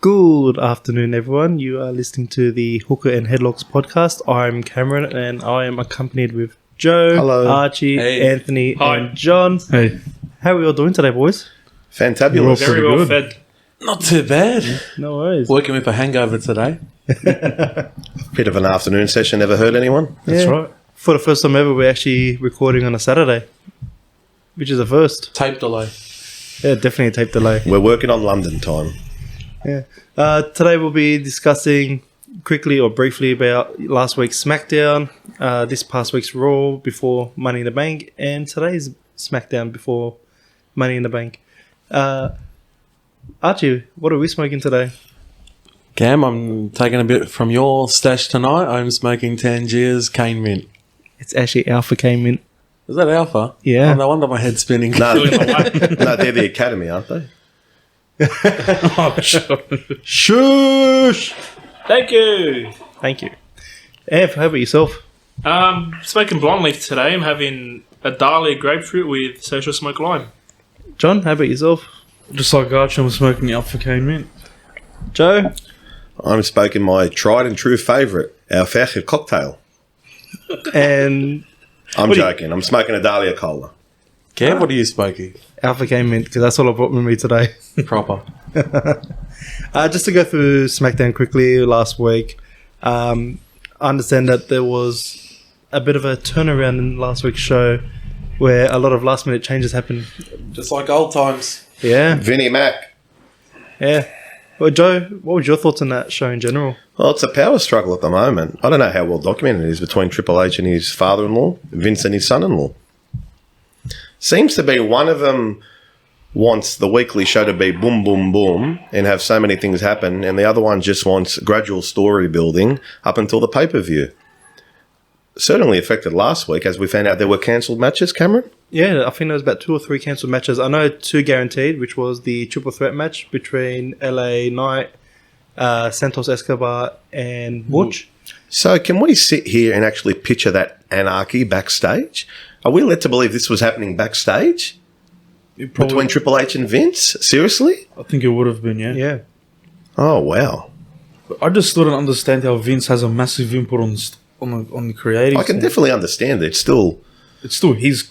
Good afternoon, everyone. You are listening to the Hookah N Headlocks podcast. I'm Cameron, and I am accompanied with Joe, Hello. Archie, Hey. Anthony, Hi. and John. Hey, How are we all doing today, boys? Fantabulous. Pretty Very well good. fed. Not too bad. No worries. Working with a hangover today. Bit of an afternoon session. Ever heard anyone? That's Yeah. right. For the first time ever, we're actually recording on a Saturday, which is a first. Tape delay. Yeah, definitely a tape delay. We're working on London time. Yeah. Today we'll be discussing quickly or briefly about last week's SmackDown, this past week's Raw before Money in the Bank, and today's SmackDown before Money in the Bank. Archie, what are we smoking today? Cam, I'm taking a bit from your stash tonight. I'm smoking Tangier's Cane Mint. It's actually Alpha K Mint. Is that Alpha? Yeah. Oh, no wonder my head's spinning. No, no, they're the Academy, aren't they? Shush! Thank you. Thank you. Ev, how about yourself? Smoking blonde leaf today. I'm having a Dahlia grapefruit with social smoke lime. John, how about yourself? Just like Archie, I'm smoking Alpha Cane Mint. Joe? I'm smoking my tried and true favourite, our Fächer cocktail. And I'm What do you- joking. I'm smoking a Dahlia Cola. Cam, what are you smoking? Alpha K Mint, because that's all I brought with me today. Proper. Just to go through SmackDown quickly last week, I understand that there was a bit of a turnaround in last week's show where a lot of last minute changes happened. Just like old times. Yeah, Vinnie Mac. yeah. Well, Joe, what was your thoughts on that show in general? Well, it's a power struggle at the moment. I don't know how well documented it is between Triple H and his father-in-law, Vince and his son-in-law. Seems to be one of them wants the weekly show to be boom, boom, boom and have so many things happen, and the other one just wants gradual story building up until the pay-per-view. Certainly affected last week, as we found out there were cancelled matches, Cameron. Yeah, I think there was about 2 or 3 cancelled matches. I know 2 guaranteed, which was the triple threat match between LA Knight, Santos Escobar, and Butch. So can we sit here and actually picture that anarchy backstage? Are we led to believe this was happening backstage It probably, between Triple H and Vince? Seriously? I think it would have been, yeah. Yeah. Oh, wow. I just still don't understand how Vince has a massive input on the creative. I can scene. definitely understand it. Still, It's still his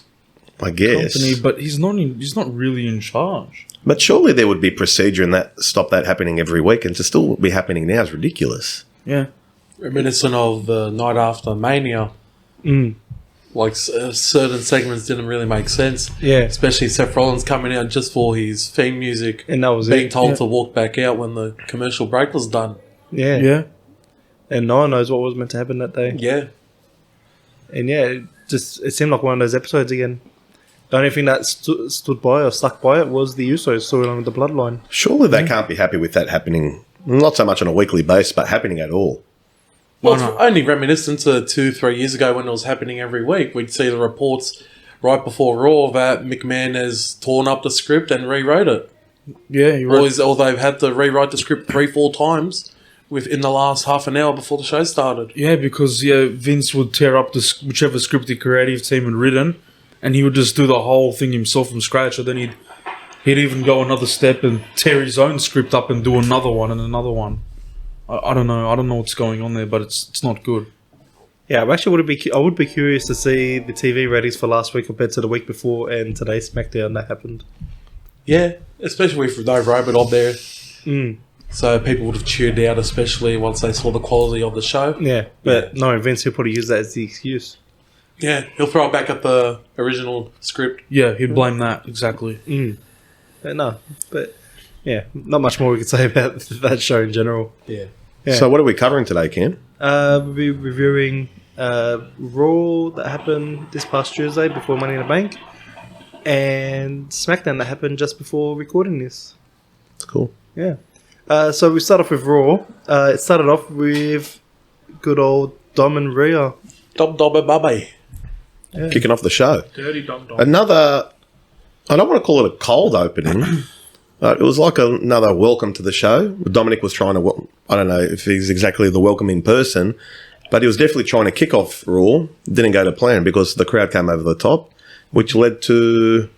I guess. company, but he's not really in charge. But surely there would be procedure in that stop that happening every week, and to still be happening now is ridiculous. Yeah. Reminiscent of the night after Mania. Like certain segments didn't really make sense. Yeah. Especially Seth Rollins coming out just for his theme music. And that was being it. told Yeah. to walk back out when the commercial break was done. Yeah. Yeah. And no one knows what was meant to happen that day. Yeah. And yeah, it seemed like one of those episodes again. The only thing that stood by or stuck by it was the Usos storyline with the bloodline. Surely they can't be happy with that happening, not so much on a weekly basis, but happening at all. Well, it's only reminiscent to 2-3 years ago when it was happening every week. We'd see the reports right before Raw that McMahon has torn up the script and rewrote it. Yeah, you're right. Or they've had to rewrite the script 3-4 times within the last half an hour before the show started. Yeah, because Vince would tear up whichever script the creative team had written, and he would just do the whole thing himself from scratch. Or then he'd even go another step and tear his own script up and do another one and another one. I don't know. I don't know what's going on there, but it's not good. Yeah, I would be curious to see the TV ratings for last week compared to the week before and today's SmackDown that happened. Yeah, especially with no robot on there. Mm. So people would have tuned out, especially once they saw the quality of the show. Yeah, but knowing Vince, he'll probably use that as the excuse. Yeah, he'll throw it back at the original script. Yeah, he'd blame that, exactly. But yeah, not much more we could say about that show in general. Yeah. Yeah. So what are we covering today, Ken? We'll be reviewing Raw that happened this past Tuesday before Money in the Bank, and SmackDown that happened just before recording this. It's cool. Yeah. So we start off with Raw. It started off with good old Dom and Rhea. Dom Bubby. Yeah. Kicking off the show. Dirty Dom Dom. Another, I don't want to call it a cold opening. It was like another welcome to the show. Dominic was trying to, I don't know if he's exactly the welcoming person, but he was definitely trying to kick off Raw. Didn't go to plan because the crowd came over the top, which led to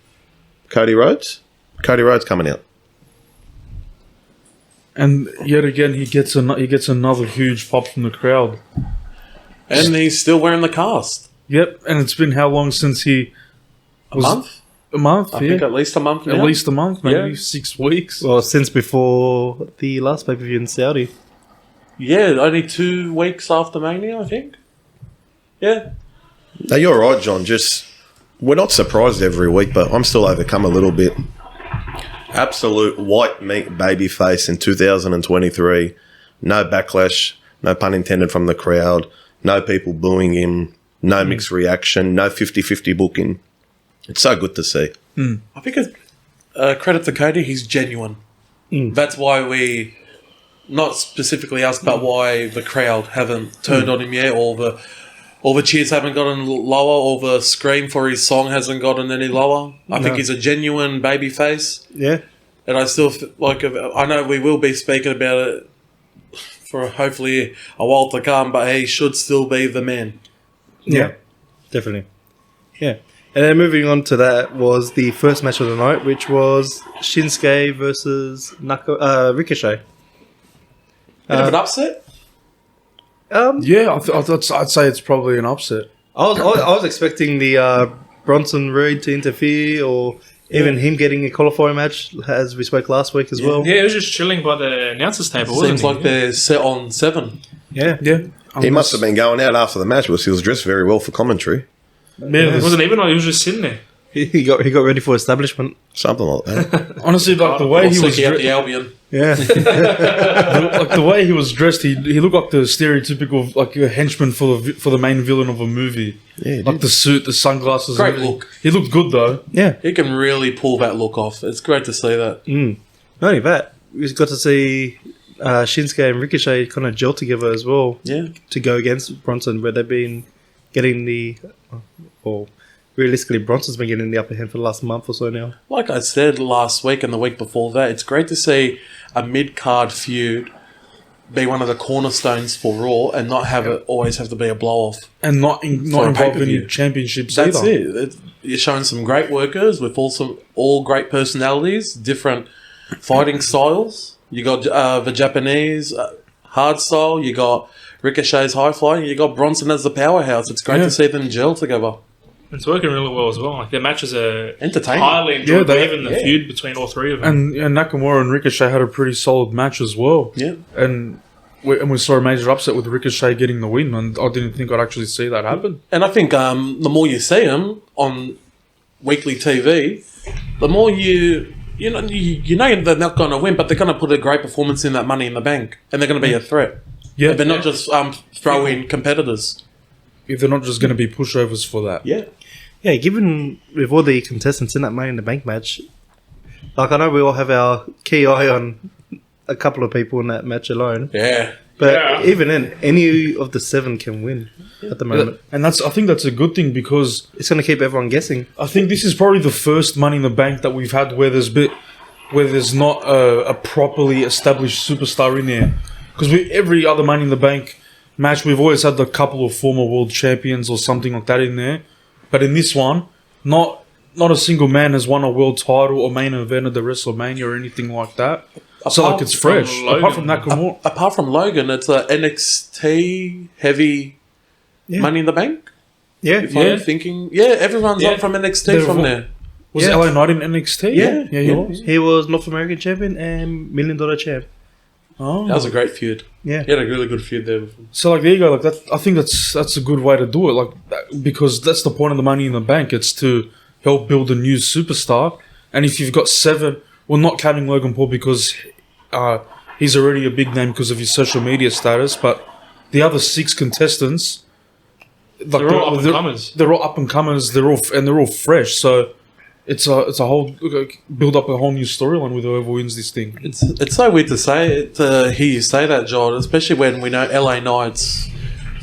Cody Rhodes coming out. And yet again, he gets another huge pop from the crowd. And he's still wearing the cast. Yep, and it's been how long since he was... Month? A month, I think at least a month now. At least a month, maybe Yeah. 6 weeks. Well, since before the last pay-per-view in Saudi. Yeah, only 2 weeks after Mania, I think. Yeah. Now, you're right, John. We're not surprised every week, but I'm still overcome a little bit. Absolute white meat babyface in 2023. No backlash, no pun intended from the crowd, no people booing him, no mixed reaction, no 50-50 booking. It's so good to see. I think it's credit to Cody, he's genuine. That's why we, not specifically us, but why the crowd haven't turned on him yet, or the cheers haven't gotten lower, or the scream for his song hasn't gotten any lower. I think he's a genuine babyface. Yeah. And I still, I know we will be speaking about it for hopefully a while to come, but he should still be the man. Yeah. Definitely. Yeah. And then moving on to that was the first match of the night, which was Shinsuke versus Ricochet. Bit of an upset? Yeah, I'd say it's probably an upset. I was expecting the Bronson Reed to interfere, or even him getting a qualifying match, as we spoke last week as well. Yeah, it was just chilling by the announcers table, wasn't Seems he? like they're set on 7. Yeah. Yeah. He must have been going out after the match because he was dressed very well for commentary. It wasn't even like he was just sitting there. He got ready for establishment. Something like that. Honestly, like the way he was out the Albion. Yeah. like the way he was dressed, he looked like the stereotypical like a henchman for the main villain of a movie. Yeah, like the suit, the sunglasses. Great and everything. look. He looked good though. Yeah. He can really pull that look off. It's great to see that. Not only that, we got to see Shinsuke and Ricochet kind of gel together as well. Yeah. To go against Bronson, where they've been getting realistically, Bronson's been getting the upper hand for the last month or so now. Like I said last week and the week before that, it's great to see a mid-card feud be one of the cornerstones for Raw and not have it always have to be a blow-off. And not For a involve pay-per-view. any championships That's either. You're showing some great workers with all great personalities, different fighting styles. You got the Japanese hard style. You got Ricochet's high flying. You got Bronson as the powerhouse. It's great to see them gel together. It's working really well as well. Like their matches are Entertaining. highly enjoyable. Yeah, Even the feud between all three of them. And Nakamura and Ricochet had a pretty solid match as well. Yeah. And we saw a major upset with Ricochet getting the win, and I didn't think I'd actually see that happen. And I think the more you see them on weekly TV, the more you know they're not going to win, but they're going to put a great performance in that Money in the Bank, and they're going to be a threat. Yeah, They're not just throw in competitors. if they're not just going to be pushovers for that. Yeah. Yeah, given with all the contestants in that Money in the Bank match, like I know we all have our key eye on a couple of people in that match alone, Yeah. but even then, any of the 7 can win at the moment. And I think that's a good thing because It's going to keep everyone guessing. I think this is probably the first Money in the Bank that we've had where there's not a properly established superstar in there. Because every other Money in the Bank match, we've always had a couple of former world champions or something like that in there. But in this one, not a single man has won a world title or main event at the WrestleMania or anything like that. So like it's fresh. Apart from Nakamura. Apart from Logan, it's a NXT heavy Money in the Bank. Yeah, If I'm thinking, everyone's on from NXT from there. Was Yeah. LA Knight in NXT? Yeah. he was. He was North American champion and $1 Million champ. Oh. That was a great feud. Yeah. He had a really good feud there. So like there you go, like that. I think that's a good way to do it, like because that's the point of the Money in the Bank. It's to help build a new superstar. And if you've got 7, well, not counting Logan Paul because he's already a big name because of his social media status, but the other 6 contestants, like They're all up and comers. They're all up and comers. They're all fresh. So it's a whole build up a whole new storyline with whoever wins this thing. It's so weird to hear you say that, John, especially when we know LA Knight's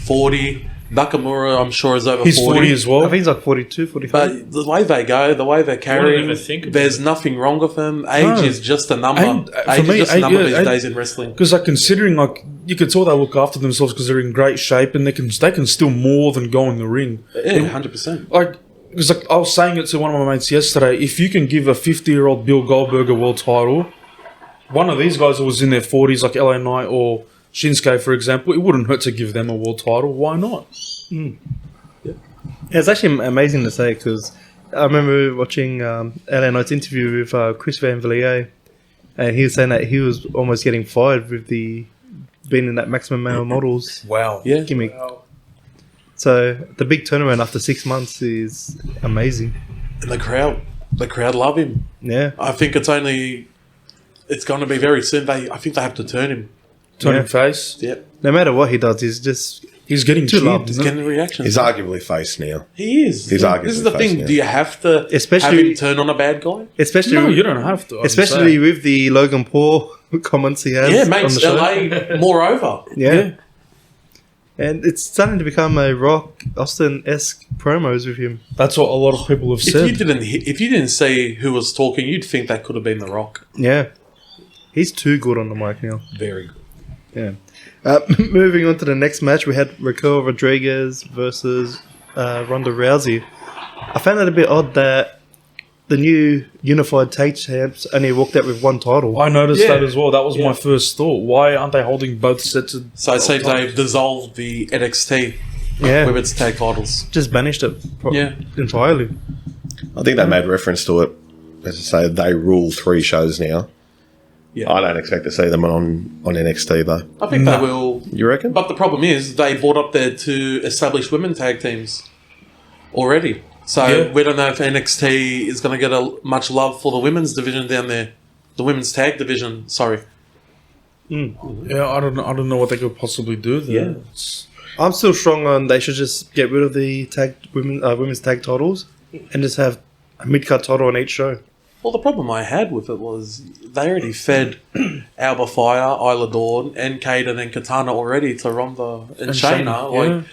40. Nakamura, I'm sure, is over 40. He's 40 as I well. think he's like 42, 45. But the way they go, the way they're carrying, ever think about there's nothing wrong with them. Age No. is just a number. And, for Age me, is just a number yeah, these age- days in wrestling. Because like considering like you can tell they look after themselves because they're in great shape and they can still more than go in the ring. Yeah, 100%. Like because like I was saying it to one of my mates yesterday, if you can give a 50-year-old Bill Goldberg a world title, one of these guys who was in their 40s, like LA Knight or Shinsuke, for example, it wouldn't hurt to give them a world title. Why not? It's actually amazing to say because I remember watching LA Knight's interview with Chris Van Vliet, and he was saying that he was almost getting fired with the being in that Maximum Male Models Wow. Yeah. gimmick. So the big turnaround after 6 months is amazing. And the crowd love him. Yeah, I think it's going to be very soon. I think they have to turn him. Turning Yeah. face. Yep. no matter what he does, He's getting Too cheered. loved. He's isn't getting the reactions. He's arguably face now. He is. He's arguably This is the face thing. now. Do you have to Especially- have him turn on a bad guy? especially No, you don't have to. I would especially say. with the Logan Paul comments he has Yeah, on the makes show. LA moreover. Yeah. And it's starting to become a Rock Austin-esque promos with him. That's what a lot of people have If said. you didn't see who was talking, you'd think that could have been The Rock. Yeah. He's too good on the mic now. Very good. Yeah. Moving on to the next match, we had Raquel Rodriguez versus Ronda Rousey. I found it a bit odd that the new unified tag champs only walked out with one title. I noticed Yeah. that as well. That was Yeah. my first thought. Why aren't they holding both sets of... So it seems they've dissolved the NXT Yeah. women's tag titles. Just banished it Yeah. entirely. I think they made reference to it. As I say, they rule 3 shows now. Yeah. I don't expect to see them on NXT though. I think they will. You reckon? But the problem is they brought up their 2 established women tag teams already. So Yeah. we don't know if NXT is going to get much love for the women's division down there. The women's tag division, sorry. Yeah, I don't know what they could possibly do there. Yeah. It's- I'm still strong on they should just get rid of the women's tag titles and just have a mid-card title on each show. Well, the problem I had with it was they already fed Alba Fire, Isla Dawn, and Kaden and Katana already to Ronda and Shayna.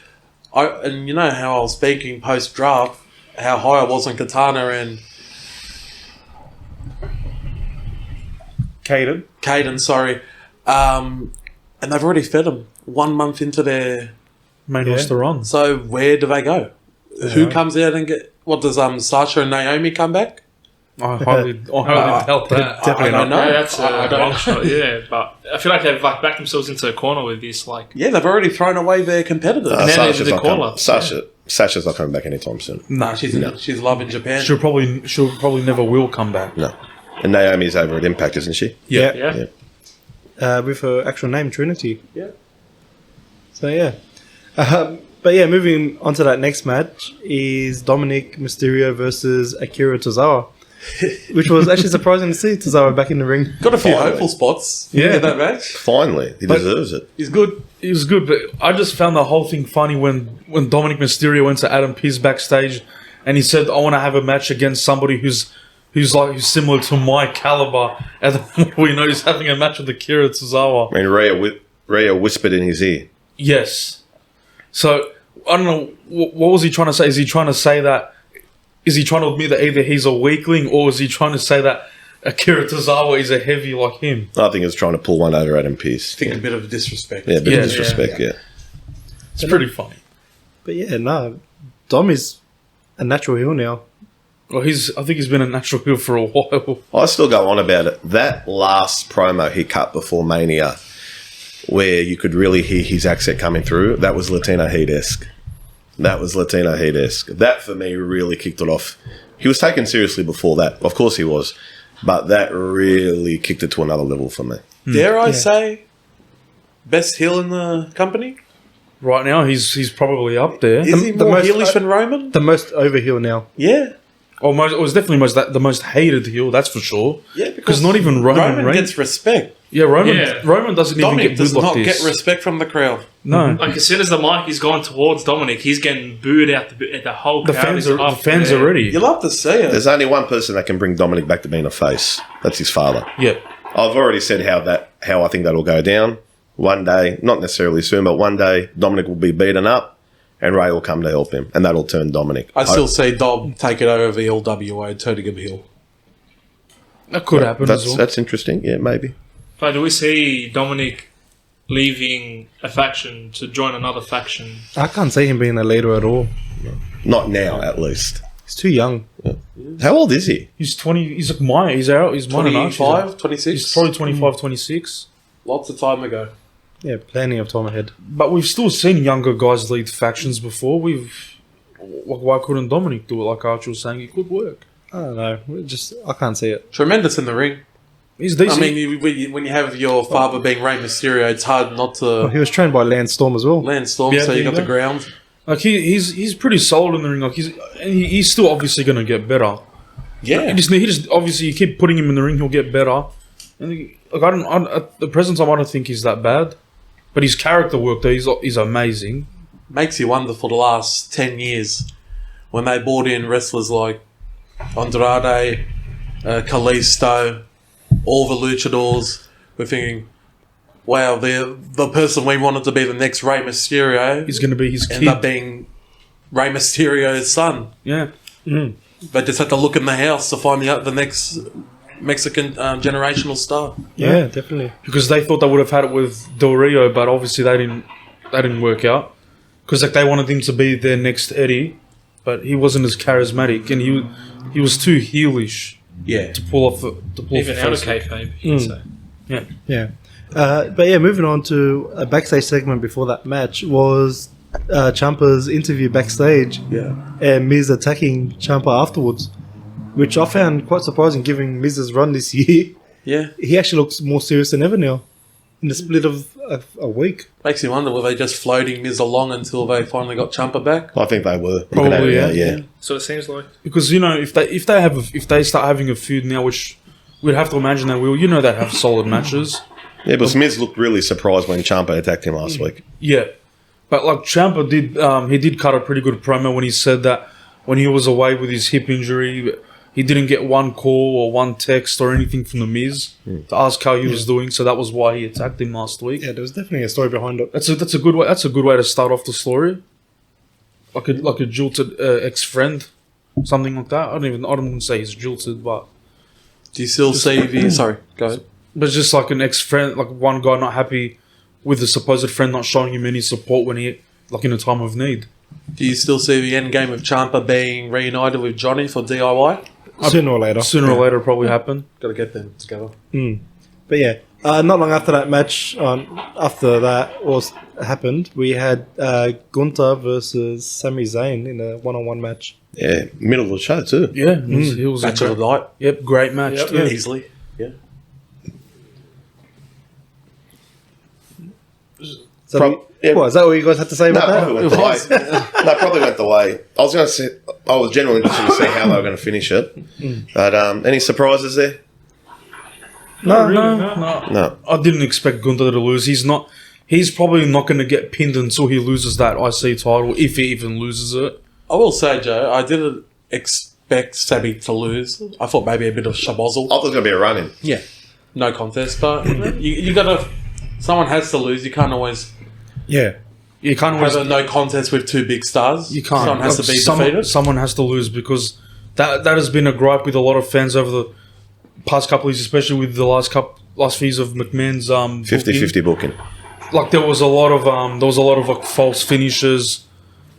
yeah. And you know how I was speaking post-draft, how high I was on Katana and Kaden, sorry. And they've already fed them 1 month into their... Main Yeah. roster runs. So where do they go? Who comes out and get... What does Sasha and Naomi come back? I highly doubt that. Definitely I don't know. Yeah, that's I a don't long know. shot. Yeah, but I feel like they've backed themselves into a corner with this. Like, Yeah, they've already thrown away their competitors. And then they did the not call-up. Sasha's not coming back anytime soon. Nah, she's loving Japan. She'll probably never will come back. No. And Naomi's over at Impact, isn't she? Yeah. yeah. With her actual name, Trinity. Yeah. So, yeah. But yeah, moving on to that next match is Dominic Mysterio versus Akira Tozawa, which was actually surprising to see Tozawa back in the ring. Got a few Finally. hopeful spots Yeah. in that match. Finally. He deserves it. He's good. It was good, but I just found the whole thing funny when Dominic Mysterio went to Adam Pearce backstage and he said, "I want to have a match against somebody who's similar to my caliber." And we know he's having a match with Akira Tozawa. I mean, Rhea whispered in his ear. Yes. So I don't know what was he trying to say. Is he trying to say that? Is he trying to admit that either he's a weakling or is he trying to say that Akira Tozawa is a heavy like him? I think he was trying to pull one over Adam Pearce. I think a bit of disrespect. Yeah, a bit Yeah, of disrespect, yeah. It's pretty funny. But yeah, no, Dom is a natural heel now. Well, I think he's been a natural heel for a while. I still go on about it. That last promo he cut before Mania, where you could really hear his accent coming through, that was Latino Heat-esque. That, for me, really kicked it off. He was taken seriously before that. Of course he was. But that really kicked it to another level for me. Dare I say, best heel in the company? Right now, he's probably up there. Is he the more most- heelish than Roman? The most over heel now. Yeah. Or it was definitely the most hated heel, that's for sure. Yeah, Because not even Roman Reigns. gets respect. Yeah, Roman doesn't Dominic even get does booed not like this. get respect from the crowd. No. Like as soon as the mic is going towards Dominic, he's getting booed out. The whole The crowd fans is are up the fans there. already. You love to see it. There's only one person that can bring Dominic back to being a face. That's his father. Yeah. I've already said how I think that'll go down. One day, not necessarily soon, but one day, Dominic will be beaten up and Ray will come to help him, and that'll turn Dominic. I still see Dom take it over the LWA, turning him heel. That could happen as well. That's interesting. Yeah, maybe. But do we see Dominic leaving a faction to join another faction? I can't see him being a leader at all. Not now, at least. He's too young. How old is he? He's 20. He's like mine. He's out. He's mine and Archie's 25, age. 26. He's probably 25, 26. Lots of time ago. Yeah, plenty of time ahead. But we've still seen younger guys lead factions before. Why couldn't Dominic do it? Like Archie was saying, it could work. I don't know. I can't see it. Tremendous in the ring. He's decent. I mean, when you have your father being Rey Mysterio, it's hard not Well, to he was trained by Lance Storm as well. land storm. Yeah, So you there got you the go. ground. Like he's pretty solid in the ring. Like he's still obviously gonna get better. Yeah. He just obviously you keep putting him in the ring, he'll get better. And at the present time, I don't think he's that bad. But his character work though, he's amazing. Makes you wonder for the last 10 years when they brought in wrestlers like Andrade, Kalisto, all the luchadors. We're thinking, wow, the person we wanted to be the next Rey Mysterio He's gonna be his ended up kid. being Rey Mysterio's son. Yeah. They just had to look in the house to find out the next Mexican generational star. Yeah, definitely. Because they thought they would have had it with Del Rio, but obviously they didn't work out. Because like they wanted him to be their next Eddie, but he wasn't as charismatic, and he was too heelish Yeah. to pull off Even out of face. kayfabe, you'd say. Yeah. Yeah. But yeah, moving on to a backstage segment before that match was Ciampa's interview backstage Yeah. and Miz attacking Ciampa afterwards, which I found quite surprising given Miz's run this year. Yeah. He actually looks more serious than ever now in the split of a week. Makes you wonder, were they just floating Miz along until they finally got Ciampa back? I think they were. Probably, yeah. So it seems like. Because if they start having a feud now, which we'd have to imagine they will, they have solid matches. Yeah, but Miz looked really surprised when Ciampa attacked him last week. Yeah, but like Ciampa did cut a pretty good promo when he said that when he was away with his hip injury, he didn't get one call or one text or anything from the Miz to ask how he was doing. So that was why he attacked him last week. Yeah, there was definitely a story behind it. That's a good way. That's a good way to start off the story. Like a jilted ex-friend, something like that. I don't even say he's jilted, but Do you still see the... Sorry, go ahead. but it's just like an ex-friend, like one guy not happy with the supposed friend not showing him any support when he, like in a time of need. Do you still see the end game of Ciampa being reunited with Johnny for DIY? Sooner or later. Sooner or later, it'll probably happen. Got to get them together. But yeah, not long after that match, after that happened, we had Gunther versus Sami Zayn in a one-on-one match. Yeah, middle of the show too. Yeah, it was Match a of the night. Yep, great match. Yep. too. Easily. Yeah. So yeah. what, is that what you guys had to say No, about probably that? went the way. No, probably went the way. I was going to say. I was genuinely interested to see how they were going to finish it. But any surprises there? No, really, No. I didn't expect Gunther to lose. He's probably not going to get pinned until he loses that IC title, if he even loses it. I will say, Joe, I didn't expect Sami to lose. I thought maybe a bit of shabozzle. I thought it was going to be a run-in. Yeah. No contest, but you got to... Someone has to lose. You can't always Yeah. You can't have always. a no contest with two big stars. You can't. Someone has to be defeated. Someone has to lose because that has been a gripe with a lot of fans over the past couple of years, especially with the last few years of McMahon's 50-50 booking. like there was a lot of like false finishes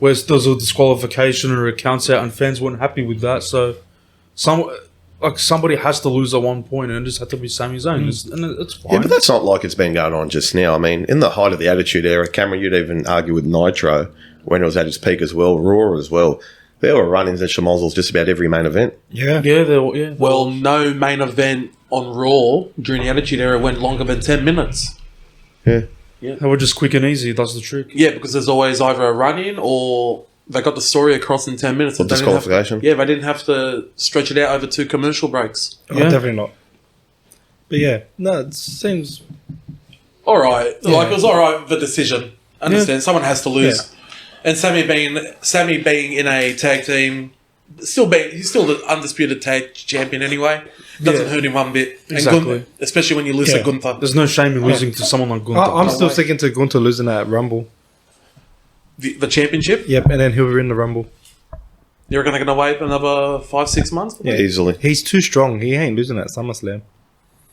where there was a disqualification or a counts out, and fans weren't happy with that. So somebody has to lose at one point, and it just had to be Sami Zayn, and it's fine. Yeah, but that's not like it's been going on just now. I mean, in the height of the Attitude Era, Cameron, you'd even argue with Nitro when it was at its peak as well, Raw as well. There were run-ins and schmozzles just about every main event. Yeah. yeah. Well, no main event on Raw during the Attitude Era went longer than 10 minutes. Yeah. They were just quick and easy. That's the trick. Yeah, because there's always either a run-in or they got the story across in 10 minutes. Or They didn't have- disqualification. Yeah, they didn't have to stretch it out over 2 commercial breaks. Oh, Yeah. definitely not. But yeah, no, it seems. All right. Yeah. Like, it was all right, the decision. Understand, someone has to lose. And Sammy being in a tag team, he's still the undisputed tag champion anyway. Doesn't hurt him one bit. And Exactly. especially when you lose to Yeah. Gunther. There's no shame in losing to someone like Gunther. I'm No still way. sticking to Gunther losing that Rumble. The championship? Yep, and then he'll win the Rumble. You're going to wait another 5-6 months? Yeah. Easily. He's too strong. He ain't losing at SummerSlam.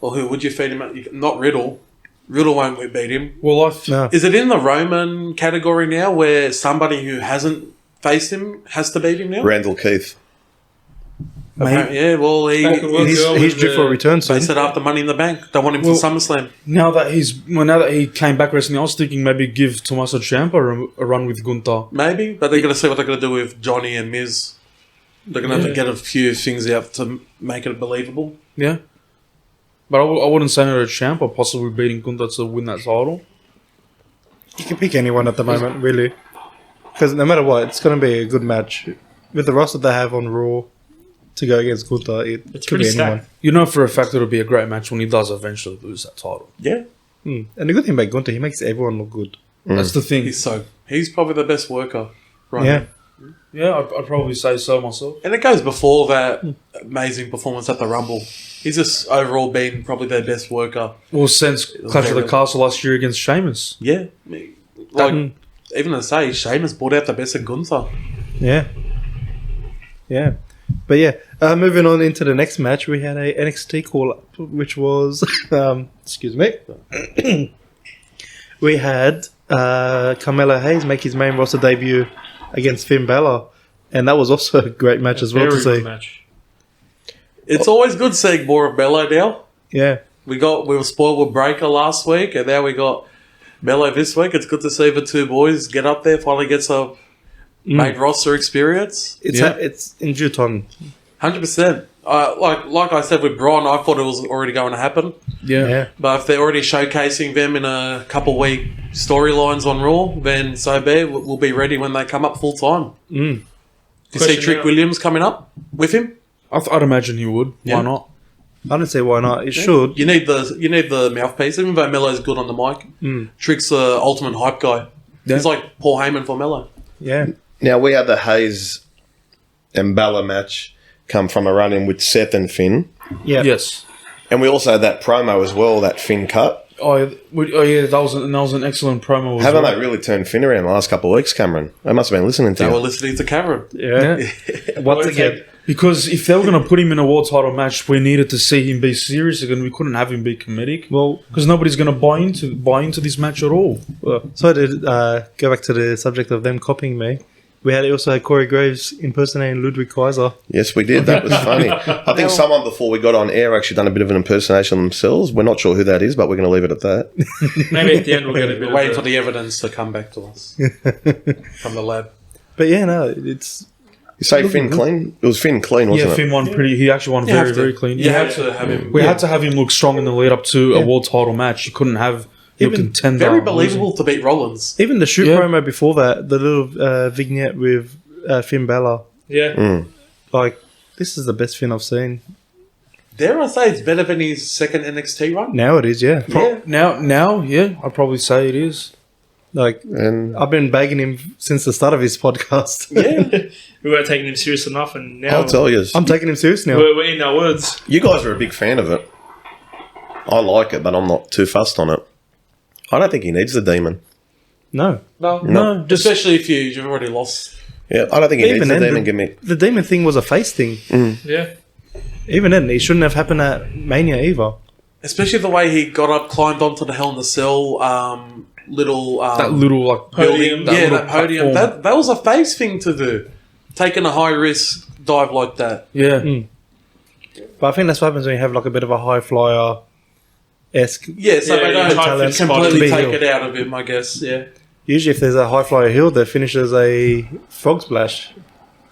Well, who would you feed him at? Not Riddle. Riddle won't beat him. Well, No. Is it in the Roman category now where somebody who hasn't faced him has to beat him now? Randall Keith. Yeah, well, That could work He's, well he's with due for a return they soon. set after Money in the Bank. They want him Well- for SummerSlam. Now that he came back recently, I was thinking maybe give Tommaso Ciampa a run with Gunther. Maybe, but they're going to see what they're going to do with Johnny and Miz. They're going to have to get a few things out to make it believable. Yeah. But I wouldn't say no to Ciampa possibly beating Gunther to win that title. You can pick anyone at the moment, really. Because no matter what, it's going to be a good match. With the roster they have on Raw to go against Gunther, it It's could be pretty anyone. stacked. You know for a fact it'll be a great match when he does eventually lose that title. Yeah, And the good thing about Gunther, he makes everyone look good. That's the thing. he's probably the best worker right Yeah. now. Yeah, I'd probably say so myself. And it goes before that amazing performance at the Rumble. He's just overall been probably their best worker. Well, since Clash of the Castle last year against Sheamus. Yeah. Like, even to say, Sheamus brought out the best of Gunther. Yeah. Yeah. But yeah, moving on into the next match, we had a NXT call-up, which was... excuse me. We had Carmelo Hayes make his main roster debut against Finn Balor. And that was also a great match as well to Very good see. match. It's always good seeing more of Bello now. Yeah. We were spoiled with Breaker last week, and now we got Bello this week. It's good to see the two boys get up there, finally get some main roster experience. It's in due time. 100%. Like I said with Braun, I thought it was already going to happen. Yeah. But if they're already showcasing them in a couple week storylines on Raw, then so be it. We'll be ready when they come up full time. You see Question Trick now. Williams coming up with him? I'd imagine he would. Yeah. Why not? I don't see why not. It should. You need the mouthpiece, even though Mello's good on the mic. Trick's the ultimate hype guy. Yeah. He's like Paul Heyman for Mello. Yeah. Now, we had the Hayes and Balor match come from a run-in with Seth and Finn. Yeah. Yes. And we also had that promo as well, that Finn cut. Yeah, that was an excellent promo. As Haven't well. they really turned Finn around the last couple of weeks, Cameron? They must have been listening to They were you. listening to Cameron. Yeah. Once again. Because if they were going to put him in a world title match, we needed to see him be serious again. We couldn't have him be comedic. Well, Because nobody's going to buy into this match at all. so to go back to the subject of them copying me, we also had Corey Graves impersonating Ludwig Kaiser. Yes, we did. That was funny. I think someone before we got on air actually done a bit of an impersonation themselves. We're not sure who that is, but we're going to leave it at that. Maybe at the end we'll get a bit We're of waiting for the, the evidence to come back to us from the lab. But yeah, no, it's... You say Finn clean? It was Finn clean, wasn't Yeah, it? Finn won pretty. He actually won You have very, to. very clean. You have to have him. We had to have him look strong in the lead up to a world title match. You couldn't have your Even contender. Very believable to beat Rollins. Even the shoot Yeah. promo before that, the little vignette with Finn Balor, yeah. like, this is the best Finn I've seen. Dare I say it's better than his second NXT run? Now it is, yeah. Now, yeah, I'd probably say it is. Like, And I've been begging him since the start of his podcast. Yeah. We weren't taking him serious enough, and now I'll tell you, I'm taking him serious now. we're in our words. you guys are a big fan of it. I like it, but I'm not too fussed on it. I don't think he needs the demon. No. No, especially if you've already lost. Yeah, I don't think he needs the then, demon gimmick. the demon thing was a face thing. Yeah. Even then, it shouldn't have happened at Mania either. Especially the way he got up, climbed onto the Hell in the Cell little That little like Podium. building. that That podium. platform. That was a face thing to do. Taking a high risk dive like that. Yeah. But I think that's what happens when you have like a bit of a high flyer esque. Yeah, so Yeah, they yeah, don't high fit spot completely to be take heel. it out of him, I guess. Yeah. Usually, if there's a high flyer heel, that finishes a frog splash.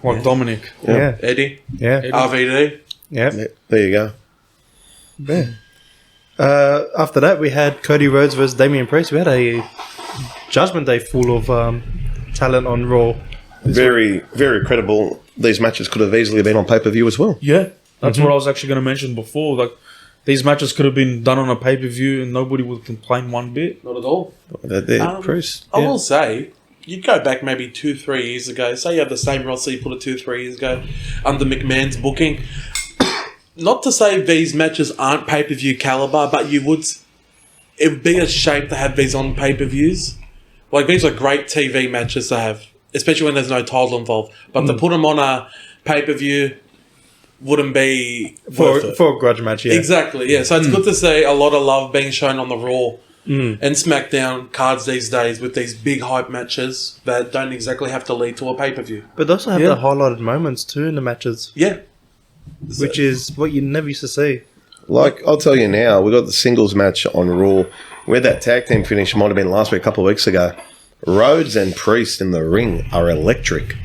Like Dominic. Yeah, Eddie, yeah, RVD. yeah. Yeah, there you go. Yeah. After that, we had Cody Rhodes versus Damian Priest. We had a Judgment Day full of talent on Raw. Very, very credible. These matches could have easily been on pay-per-view as well. Yeah. That's what I was actually going to mention before. Like these matches could have been done on a pay per view and nobody would complain one bit. Not at all. They're Priest. I will say, you go back maybe 2-3 years ago. Say you have the same roster you put it 2-3 years ago under McMahon's booking. Not to say these matches aren't pay-per-view caliber, but it would be a shame to have these on pay-per-views. Like, these are great TV matches to have, especially when there's no title involved. But to put them on a pay-per-view wouldn't be worth it. For a grudge match, yeah. Exactly, yeah. So it's good to see a lot of love being shown on the Raw and SmackDown cards these days with these big hype matches that don't exactly have to lead to a pay-per-view. But they also have Yeah. the highlighted moments too in the matches. Yeah. which is what you never used to see. Like, I'll tell you now, we got the singles match on Raw. Where that tag team finish might have been last week, a couple of weeks ago. Rhodes and Priest in the ring are electric.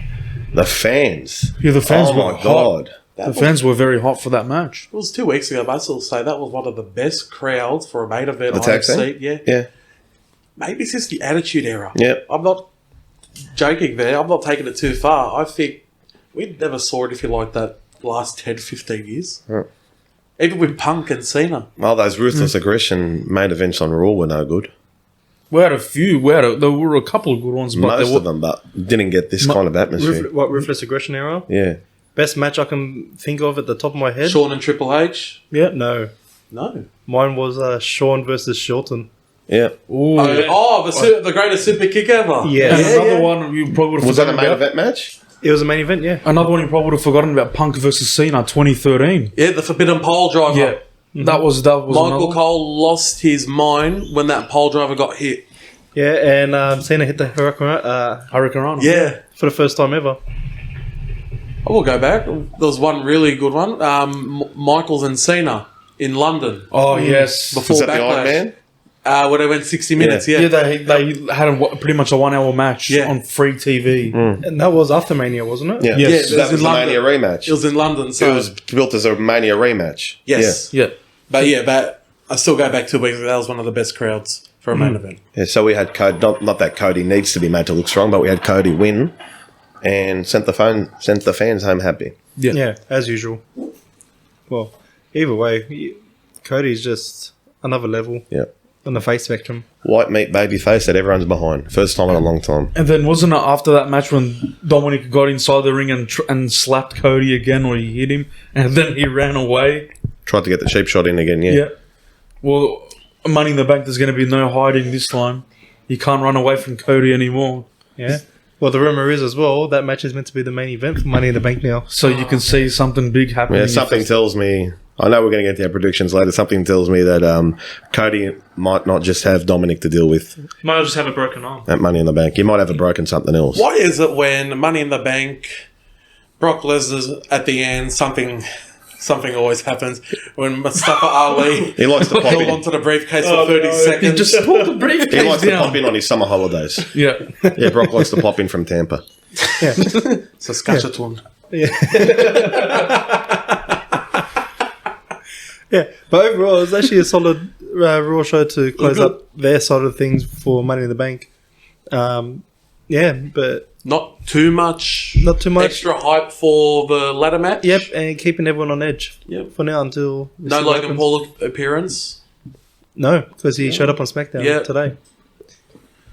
The fans. Yeah, the fans Oh, were my hot. God. The fans were very hot for that match. It was 2 weeks ago, but I still say that was one of the best crowds for a main event The I've tag seen. scene? Yeah. Yeah. Maybe since the Attitude Era. Yep. I'm not joking there. I'm not taking it too far. I think we never saw anything like that last 10, 15 years. Right. Even with Punk and Cena. Well, those ruthless aggression main events on Raw were no good. We had a few. There were a couple of good ones, but Most of them, but didn't get this kind of atmosphere. Ruthless Aggression era? Yeah. Best match I can think of at the top of my head? Shawn and Triple H. Yeah, no. No. Mine was Shawn versus Shorten. Yeah. Ooh. The greatest super kick ever. Yeah. And another one you probably would have Was that a forgotten main about. event match? It was a main event, yeah. Another one you probably would have forgotten about, Punk versus Cena 2013. Yeah, the Forbidden Pole Driver. Yeah. That was Michael another- Cole lost his mind when that pole driver got hit. Yeah, and Cena hit the Hurricane Hurricane Rana. Yeah. for the first time ever. I will go back. There was one really good one. Michaels and Cena in London. Oh yes. Before Was that the Backlash. Iron Man? Where they went 60 minutes, Yeah, yeah. they had pretty much a 1 hour match Yeah. on free TV. And that was after Mania, wasn't it? Yeah. Yes. So that It was was in the London. Mania rematch. It was in London, so... It was built as a Mania rematch. Yes. Yeah. But I still go back 2 weeks ago. That was one of the best crowds for a main event. Yeah, so we had Cody, not that Cody needs to be made to look strong, but we had Cody win and sent the fans home happy. Yeah, as usual. Well, either way, Cody's just another level Yeah. on the face spectrum. White meat baby face that everyone's behind. First time in a long time. And then wasn't it after that match when Dominic got inside the ring and slapped Cody again, or he hit him, and then he ran away? Tried to get the cheap shot in again, yeah. Yeah. Well, Money in the Bank, there's going to be no hiding this time. You can't run away from Cody anymore. Yeah. Well, the rumor is as well that match is meant to be the main event for Money in the Bank now. So you can see something big happening. Yeah, something tells me, I know we're going to get to our predictions later, something tells me that Cody might not just have Dominic to deal with Might just have a broken arm. at Money in the Bank. He might have a broken something else. Why is it when Money in the Bank, Brock Lesnar's at the end, something always happens when Mustafa Ali He likes to pop held in. onto the briefcase for 30 seconds. You just pulled the briefcase He likes to down. pop in on his summer holidays. Yeah. Yeah, Brock likes to pop in from Tampa. Saskatchewan. Yeah, but overall, it was actually a solid Raw show to close up their side of things for Money in the Bank. Yeah, but Not too much. Not too much. Extra hype for the ladder match. yep, and keeping everyone on edge. Yep. For now until we No see what Logan happens. Paul appearance. No, because he showed up on SmackDown Yeah. today.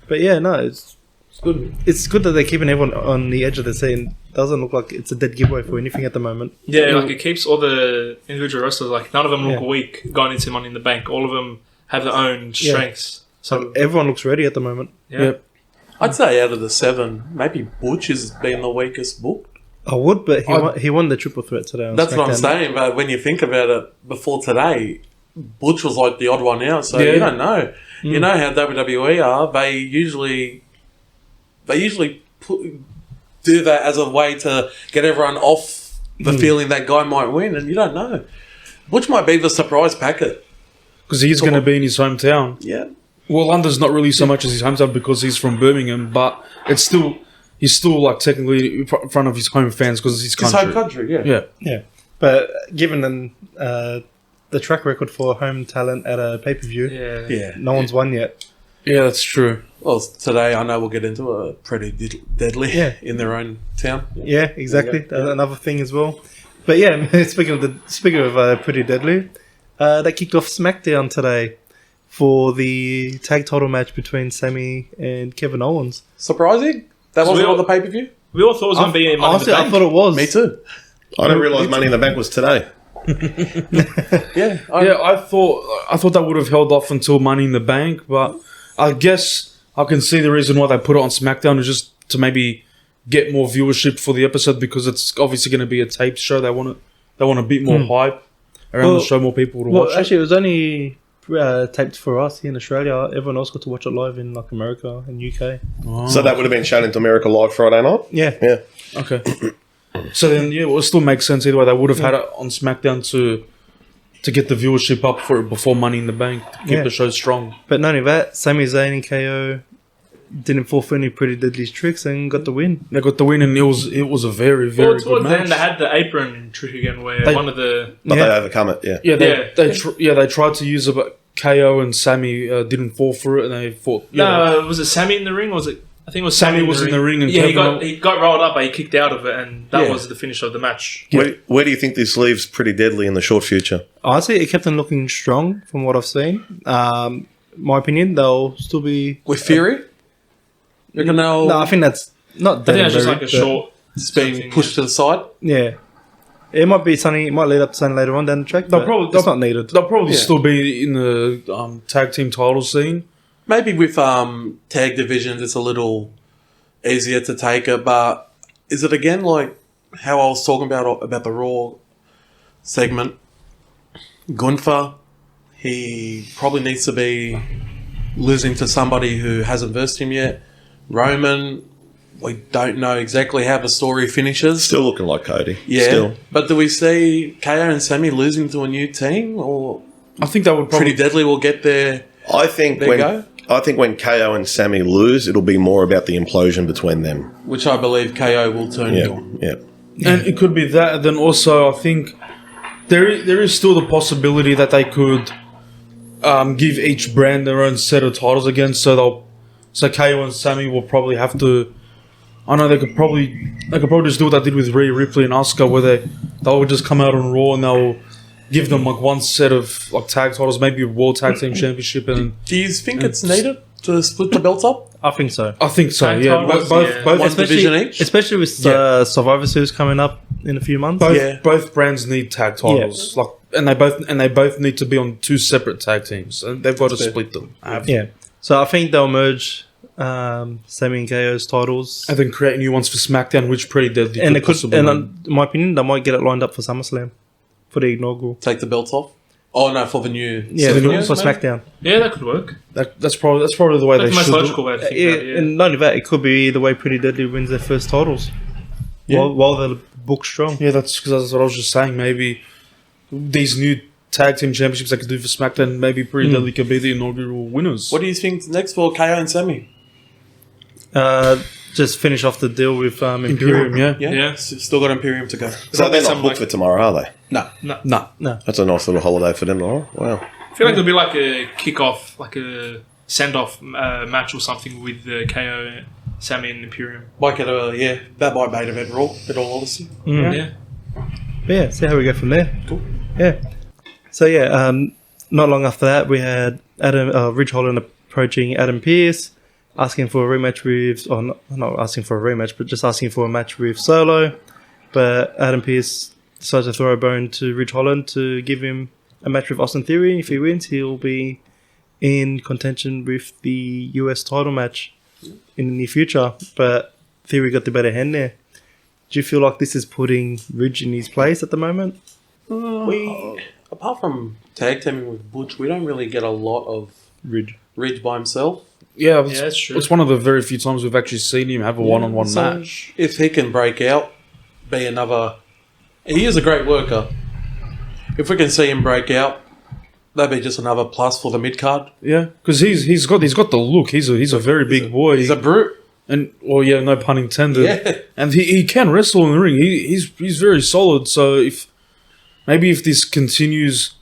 But yeah, no, It's good. it's good that they're keeping everyone on the edge of the scene. Doesn't look like it's a dead giveaway for anything at the moment. Yeah, like it keeps all the individual wrestlers, like none of them look Yeah. weak going into Money in the Bank. All of them have their own strengths. So, Everyone looks ready at the moment. yeah. Yep. I'd say out of the 7, maybe Butch has been the weakest booked. I would, but he won the triple threat today. On That's what I'm SmackDown. saying. But when you think about it, before today, Butch was like the odd one out. So Yeah. you don't know. You know how WWE are. They usually do that as a way to get everyone off the feeling that guy might win, and you don't know. Butch might be the surprise packet. Because he's going to be in his hometown. Yeah. Well, London's not really so much as his hometown because he's from Birmingham, but he's still like technically in front of his home fans because it's his His country. home country, yeah. Yeah. Yeah, but given the track record for home talent at a pay per view, Yeah. Yeah. no one's won yet. Yeah, that's true. Well, today I know we'll get into a pretty deadly Yeah. in their own town. Yeah, exactly. Yeah. That's another thing as well. But yeah, speaking of pretty deadly, they kicked off SmackDown today for the tag title match between Sammy and Kevin Owens. Surprising? That So wasn't we on the pay per view. We all thought it was going to be Money in the I Bank. thought it was. Me too. I didn't realise Money in the Bank was today. Yeah. I thought that would have held off until Money in the Bank, but I guess I can see the reason why they put it on SmackDown is just to maybe get more viewership for the episode because it's obviously going to be a taped show. They want a bit more hype around the show, more people to watch. Actually, it was only taped for us here in Australia. Everyone else got to watch it live in like America and UK. So that would have been shown into America Live Friday night? Yeah. Yeah. Okay. So then, yeah, well, it still makes sense either way. They would have had it on SmackDown to get the viewership up for it before Money in the Bank, to keep the show strong. But not only that, Sami Zayn and KO didn't fall for any pretty deadly tricks and got the win. They got the win, and it was a very, very good towards the match. end, they had the apron trick again, where They- one of the But they overcome it, yeah. They tried to use it, but KO and Sammy didn't fall for it, and they fought. no, was it Sammy in the ring? Or was it? I think it was Sammy was in the ring, and yeah, Kevin- he got rolled up, but he kicked out of it, and that was the finish of the match. Where do you think this leaves Pretty Deadly in the short future? Honestly, it kept them looking strong from what I've seen. My opinion, they'll still be... With Fury? You reckon they'll... No, I think that's not I think that's just very, like a but- short. It's being pushed to the side? Yeah. It might be something, it might lead up to something later on down the track, They'll but probably- it's not needed. They'll probably still be in the tag team title scene. Maybe with tag divisions, it's a little easier to take it, but is it again like how I was talking about the Raw segment? Gunther, he probably needs to be losing to somebody who hasn't versed him yet. Roman, we don't know exactly how the story finishes. Still looking like Cody. Yeah, Still. but do we see KO and Sammy losing to a new team, or I think that would probably Pretty Deadly will get there? I think There you go. when KO and Sammy lose, it'll be more about the implosion between them. Which I believe KO will turn Yeah, heel. yeah. And it could be that. And then also, I think there is still the possibility that they could give each brand their own set of titles again. So KO and Sammy will probably have to. I know they could probably just do what they did with Rhea Ripley and Asuka, where they'll just come out on Raw and they'll give them like one set of like tag titles, maybe a World Tag Team Championship, and Do you think it's needed to split the belts up? I think so. I think so. Tag Yeah, titles, both yeah. both One division each? Especially with Survivor Series coming up in a few months. both, Yeah. both brands need tag titles, like, and they both need to be on two separate tag teams, and they've got to split them. Yeah. So I think they'll merge Sami and KO's titles. And then create new ones for SmackDown, which Pretty Deadly And could it could, possibly and win. in my opinion, they might get it lined up for SummerSlam. For the inaugural. Take the belts off? Oh no, for the new. Yeah, for the for new, SmackDown. Yeah, that could work. That's probably the way That's they the most should. logical way to think Yeah, about it. Yeah. and not only that, it could be the way Pretty Deadly wins their first titles. Yeah. While they're booked strong. Yeah, that's what I was just saying. Maybe these new tag team championships they could do for SmackDown, maybe Pretty Deadly could be the inaugural winners. What do you think next for KO and Sammy? Just finish off the deal with Imperium? Yeah. Yeah. Still got Imperium to go. So they're not something booked for tomorrow, are they? No. Nah. That's a nice little holiday for them. Oh, wow. I feel like there'll be like a kick-off, like a send-off match or something with KO, Sammy, and Imperium. Might get that might main event Raw, in all honesty. Yeah. But yeah, see how we go from there. Cool. Yeah. So yeah, not long after that, we had Ridge Holland approaching Adam Pearce, asking for a rematch with, or not asking for a rematch, but just asking for a match with Solo. But Adam Pearce decided to throw a bone to Ridge Holland to give him a match with Austin Theory. If he wins, he'll be in contention with the US title match in the near future. But Theory got the better hand there. Do you feel like this is putting Ridge in his place at the moment? We, apart from tag teaming with Butch, we don't really get a lot of Ridge. Ridge by himself. Yeah, Yeah, that's true. It's one of the very few times we've actually seen him have a one-on-one So, match. if he can break out, be another. He is a great worker. If we can see him break out, that'd be just another plus for the mid card. Yeah, because he's got the look. He's a very big boy. He's a brute. And no pun intended. Yeah. And he can wrestle in the ring. He's very solid. So if this continues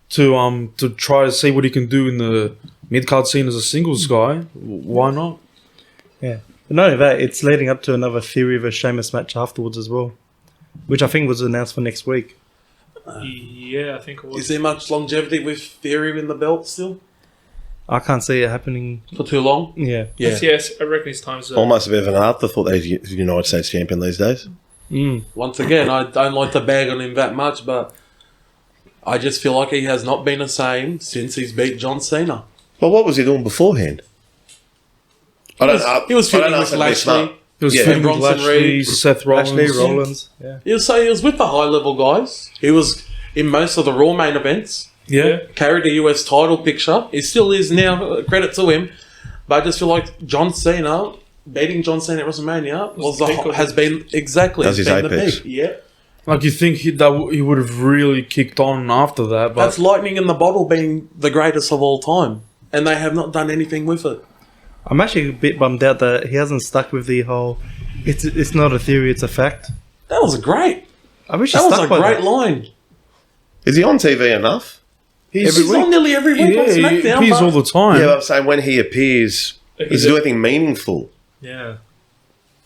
to try to see what he can do in the mid card scene as a singles guy, why not? Yeah. But not only that, it's leading up to another Theory vs Sheamus match afterwards as well, which I think was announced for next week. Yeah, I think it Is was. there much longevity with Theory in the belt still? I can't see it happening. For too long? Yeah. Yeah. Yes, I reckon his time's up. Almost of Evan Hart. I thought they was the United States champion these days. Once again, I don't like to bag on him that much, but I just feel like he has not been the same since he's beat John Cena. Well, what was he doing beforehand? He was I don't feuding know with if that'd be smart. Lashley. It was Yeah. Finn Bronson Lashley, Reed, Seth Rollins. Lashley, Rollins. Yeah. He was with the high level guys. He was in most of the Raw main events. Yeah. Carried the US title picture. He still is now. Credit to him. But I just feel like John Cena beating John Cena at WrestleMania Was the peak of has been exactly That's it's his been the apex. peak. Yeah, Like you think he would have really kicked on after that, but that's lightning in the bottle being the greatest of all time, and they have not done anything with it. I'm actually a bit bummed out that he hasn't stuck with the whole. It's not a theory, it's a fact. That was great. I wish he That was stuck a by great that. line. Is he on TV enough? He's Every week? on nearly every week on yeah, he SmackDown. appears all the time. Yeah, but I'm saying when he appears, does he do anything meaningful? Yeah.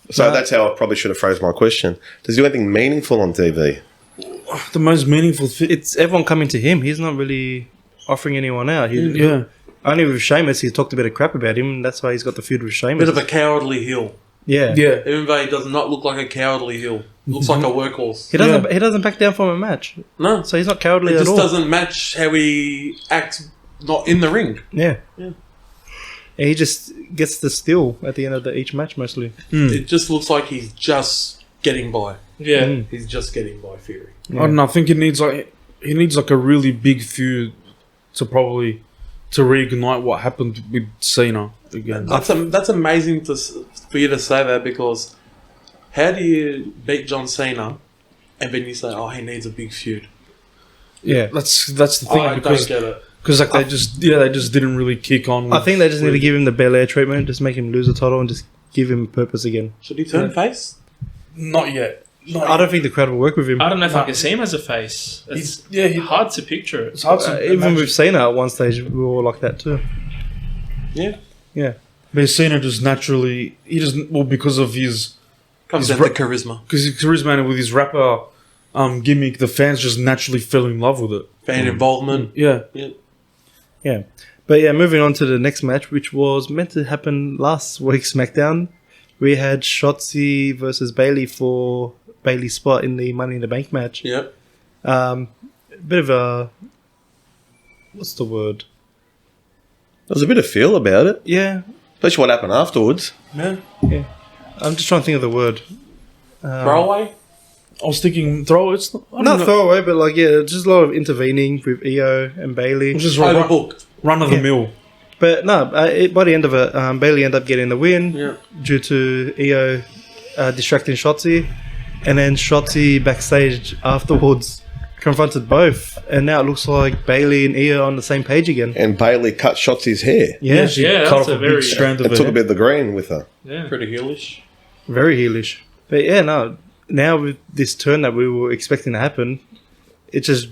So that's how I probably should have phrased my question. Does he do anything meaningful on TV? The most meaningful thing. It's everyone coming to him. He's not really offering anyone out. Yeah. Only with Sheamus, he talked a bit of crap about him. That's why he's got the feud with Sheamus. Bit of a cowardly heel. Yeah. Yeah. Even though he does not look like a cowardly heel. Looks like a workhorse. He doesn't. He doesn't back down from a match, No. so he's not cowardly It at just all. doesn't match how he acts not in the ring. Yeah. Yeah. And he just gets the steal at the end of each match mostly. It just looks like he's just getting by. Yeah. He's just getting by Fury. I don't know. I think he needs like a really big feud to reignite what happened with Cena again. That's amazing for you to say that, because how do you beat John Cena and then you say, oh, he needs a big feud? Yeah. That's the thing, I because don't get it. like they just didn't really kick on. I think they just need to give him the Belair treatment, just make him lose the title and just give him purpose again. Should he turn face? Not yet. I don't think the crowd will work with him. I don't know if I can see him as a face. It's hard to picture it. It's hard to Even imagine. with Cena at one stage, we were all like that too. Yeah. Yeah. But Cena just naturally, because of his Comes He's down to charisma. charisma and with his rapper gimmick, the fans just naturally fell in love with it. Fan involvement. Yeah. Yeah. But yeah, moving on to the next match, which was meant to happen last week's SmackDown. We had Shotzi versus Bailey for Bailey's spot in the Money in the Bank match. Yep. Bit of a... What's the word? There's a bit of feel about it, Yeah. especially what happened afterwards. Yeah. I'm just trying to think of the word. Throwaway? I was thinking throw. It's not Not throwaway, but like, yeah, just a lot of intervening with Io and Bailey. It's just Overbooked. run of the mill. But no, by the end of it, Bailey ended up getting the win Yeah. due to Io distracting Shotzi. And then Shotzi backstage afterwards confronted both. And now it looks like Bailey and Io are on the same page again. And Bailey cut Shotzi's hair. Yeah, She Yeah, cut that's off a a big very- strand of And her took a hair. bit of the green with her. Yeah. Pretty heelish. very heelish. But yeah, no, now with this turn that we were expecting to happen, it just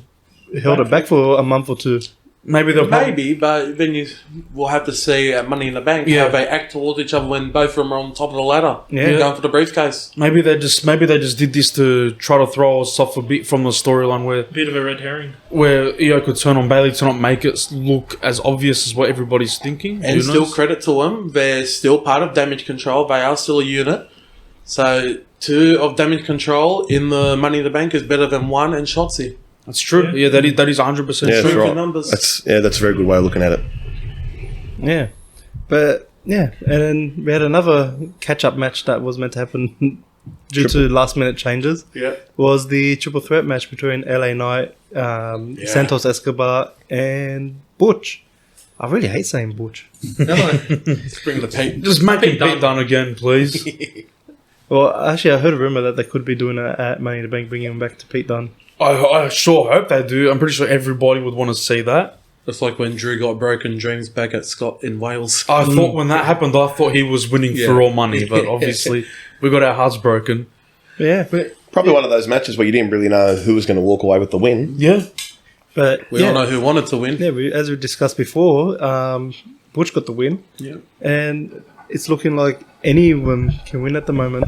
held it back for a month or two. Maybe they'll Maybe, but then you will have to see at Money in the Bank Yeah. how they act towards each other when both of them are on top of the ladder. Yeah. Going for the briefcase. Maybe they just did this to try to throw us off a bit from the storyline Bit of a red herring. where Io could turn on Bailey to not make it look as obvious as what everybody's thinking. And Who still knows? credit to them, they're still part of Damage Control. They are still a unit. So 2 of Damage Control in the Money in the Bank is better than 1 and Shotzi. That's true. Yeah, that is 100% Yeah, true. that's for right. numbers. That's a very good way of looking at it. Yeah. But yeah, and then we had another catch-up match that was meant to happen due to last-minute changes. Yeah. Was the triple threat match between LA Knight, Santos Escobar, and Butch. I really hate saying Butch. Let's bring the paint. Just make Pete it Pete Dunne again, please. Well, actually, I heard a rumor that they could be doing it at Money in the Bank, bringing him back to Pete Dunne. I sure hope they do. I'm pretty sure everybody would want to see that. It's like when Drew got broken dreams back at Scott in Wales. I thought when that happened, I thought he was winning Yeah. for all money, but obviously we got our hearts broken. Yeah, Probably one of those matches where you didn't really know who was going to walk away with the win. Yeah. but We yeah, all know who wanted to win. yeah. As we discussed before, Butch got the win, Yeah. and it's looking like anyone can win at the moment.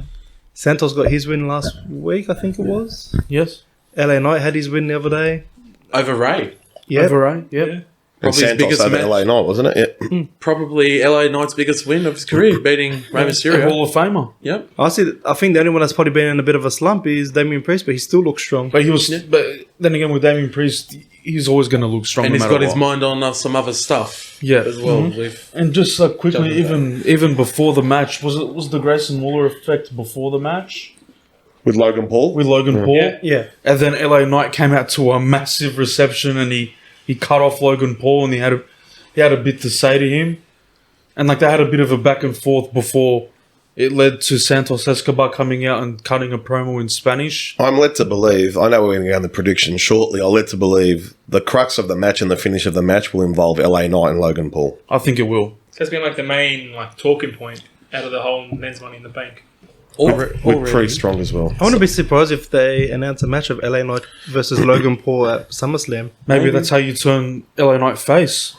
Santos got his win last week, I think it was. Yes. LA Knight had his win the other day. Over Ray. Yeah, Over, right? Yep. Yeah. And Probably his Santos biggest over match. LA Knight, wasn't it? Yeah. Probably LA Knight's biggest win of his career, beating Rey A Mysterio. Hall of Famer. Yep. I think the only one that's probably been in a bit of a slump is Damian Priest, but he still looks strong. But he was. But then again, with Damien Priest, he's always going to look strong. And no he's matter got his what. mind on some other stuff Yeah. as well. Mhm. With And just quickly, even before the match, was the Grayson Waller effect before the match With Logan Paul. with Logan Paul? Yeah. Yeah, And then LA Knight came out to a massive reception, and he cut off Logan Paul, and he had a bit to say to him, and like they had a bit of a back and forth before it led to Santos Escobar coming out and cutting a promo in Spanish. I'm led to believe, I know we're going to go on the prediction shortly, I'm led to believe the crux of the match and the finish of the match will involve LA Knight and Logan Paul. I think it will. It's been like the main talking point out of the whole men's Money in the Bank. With pretty strong as well. I wouldn't be surprised if they announce a match of LA Knight versus Logan Paul at SummerSlam. Maybe that's how you turn LA Knight face.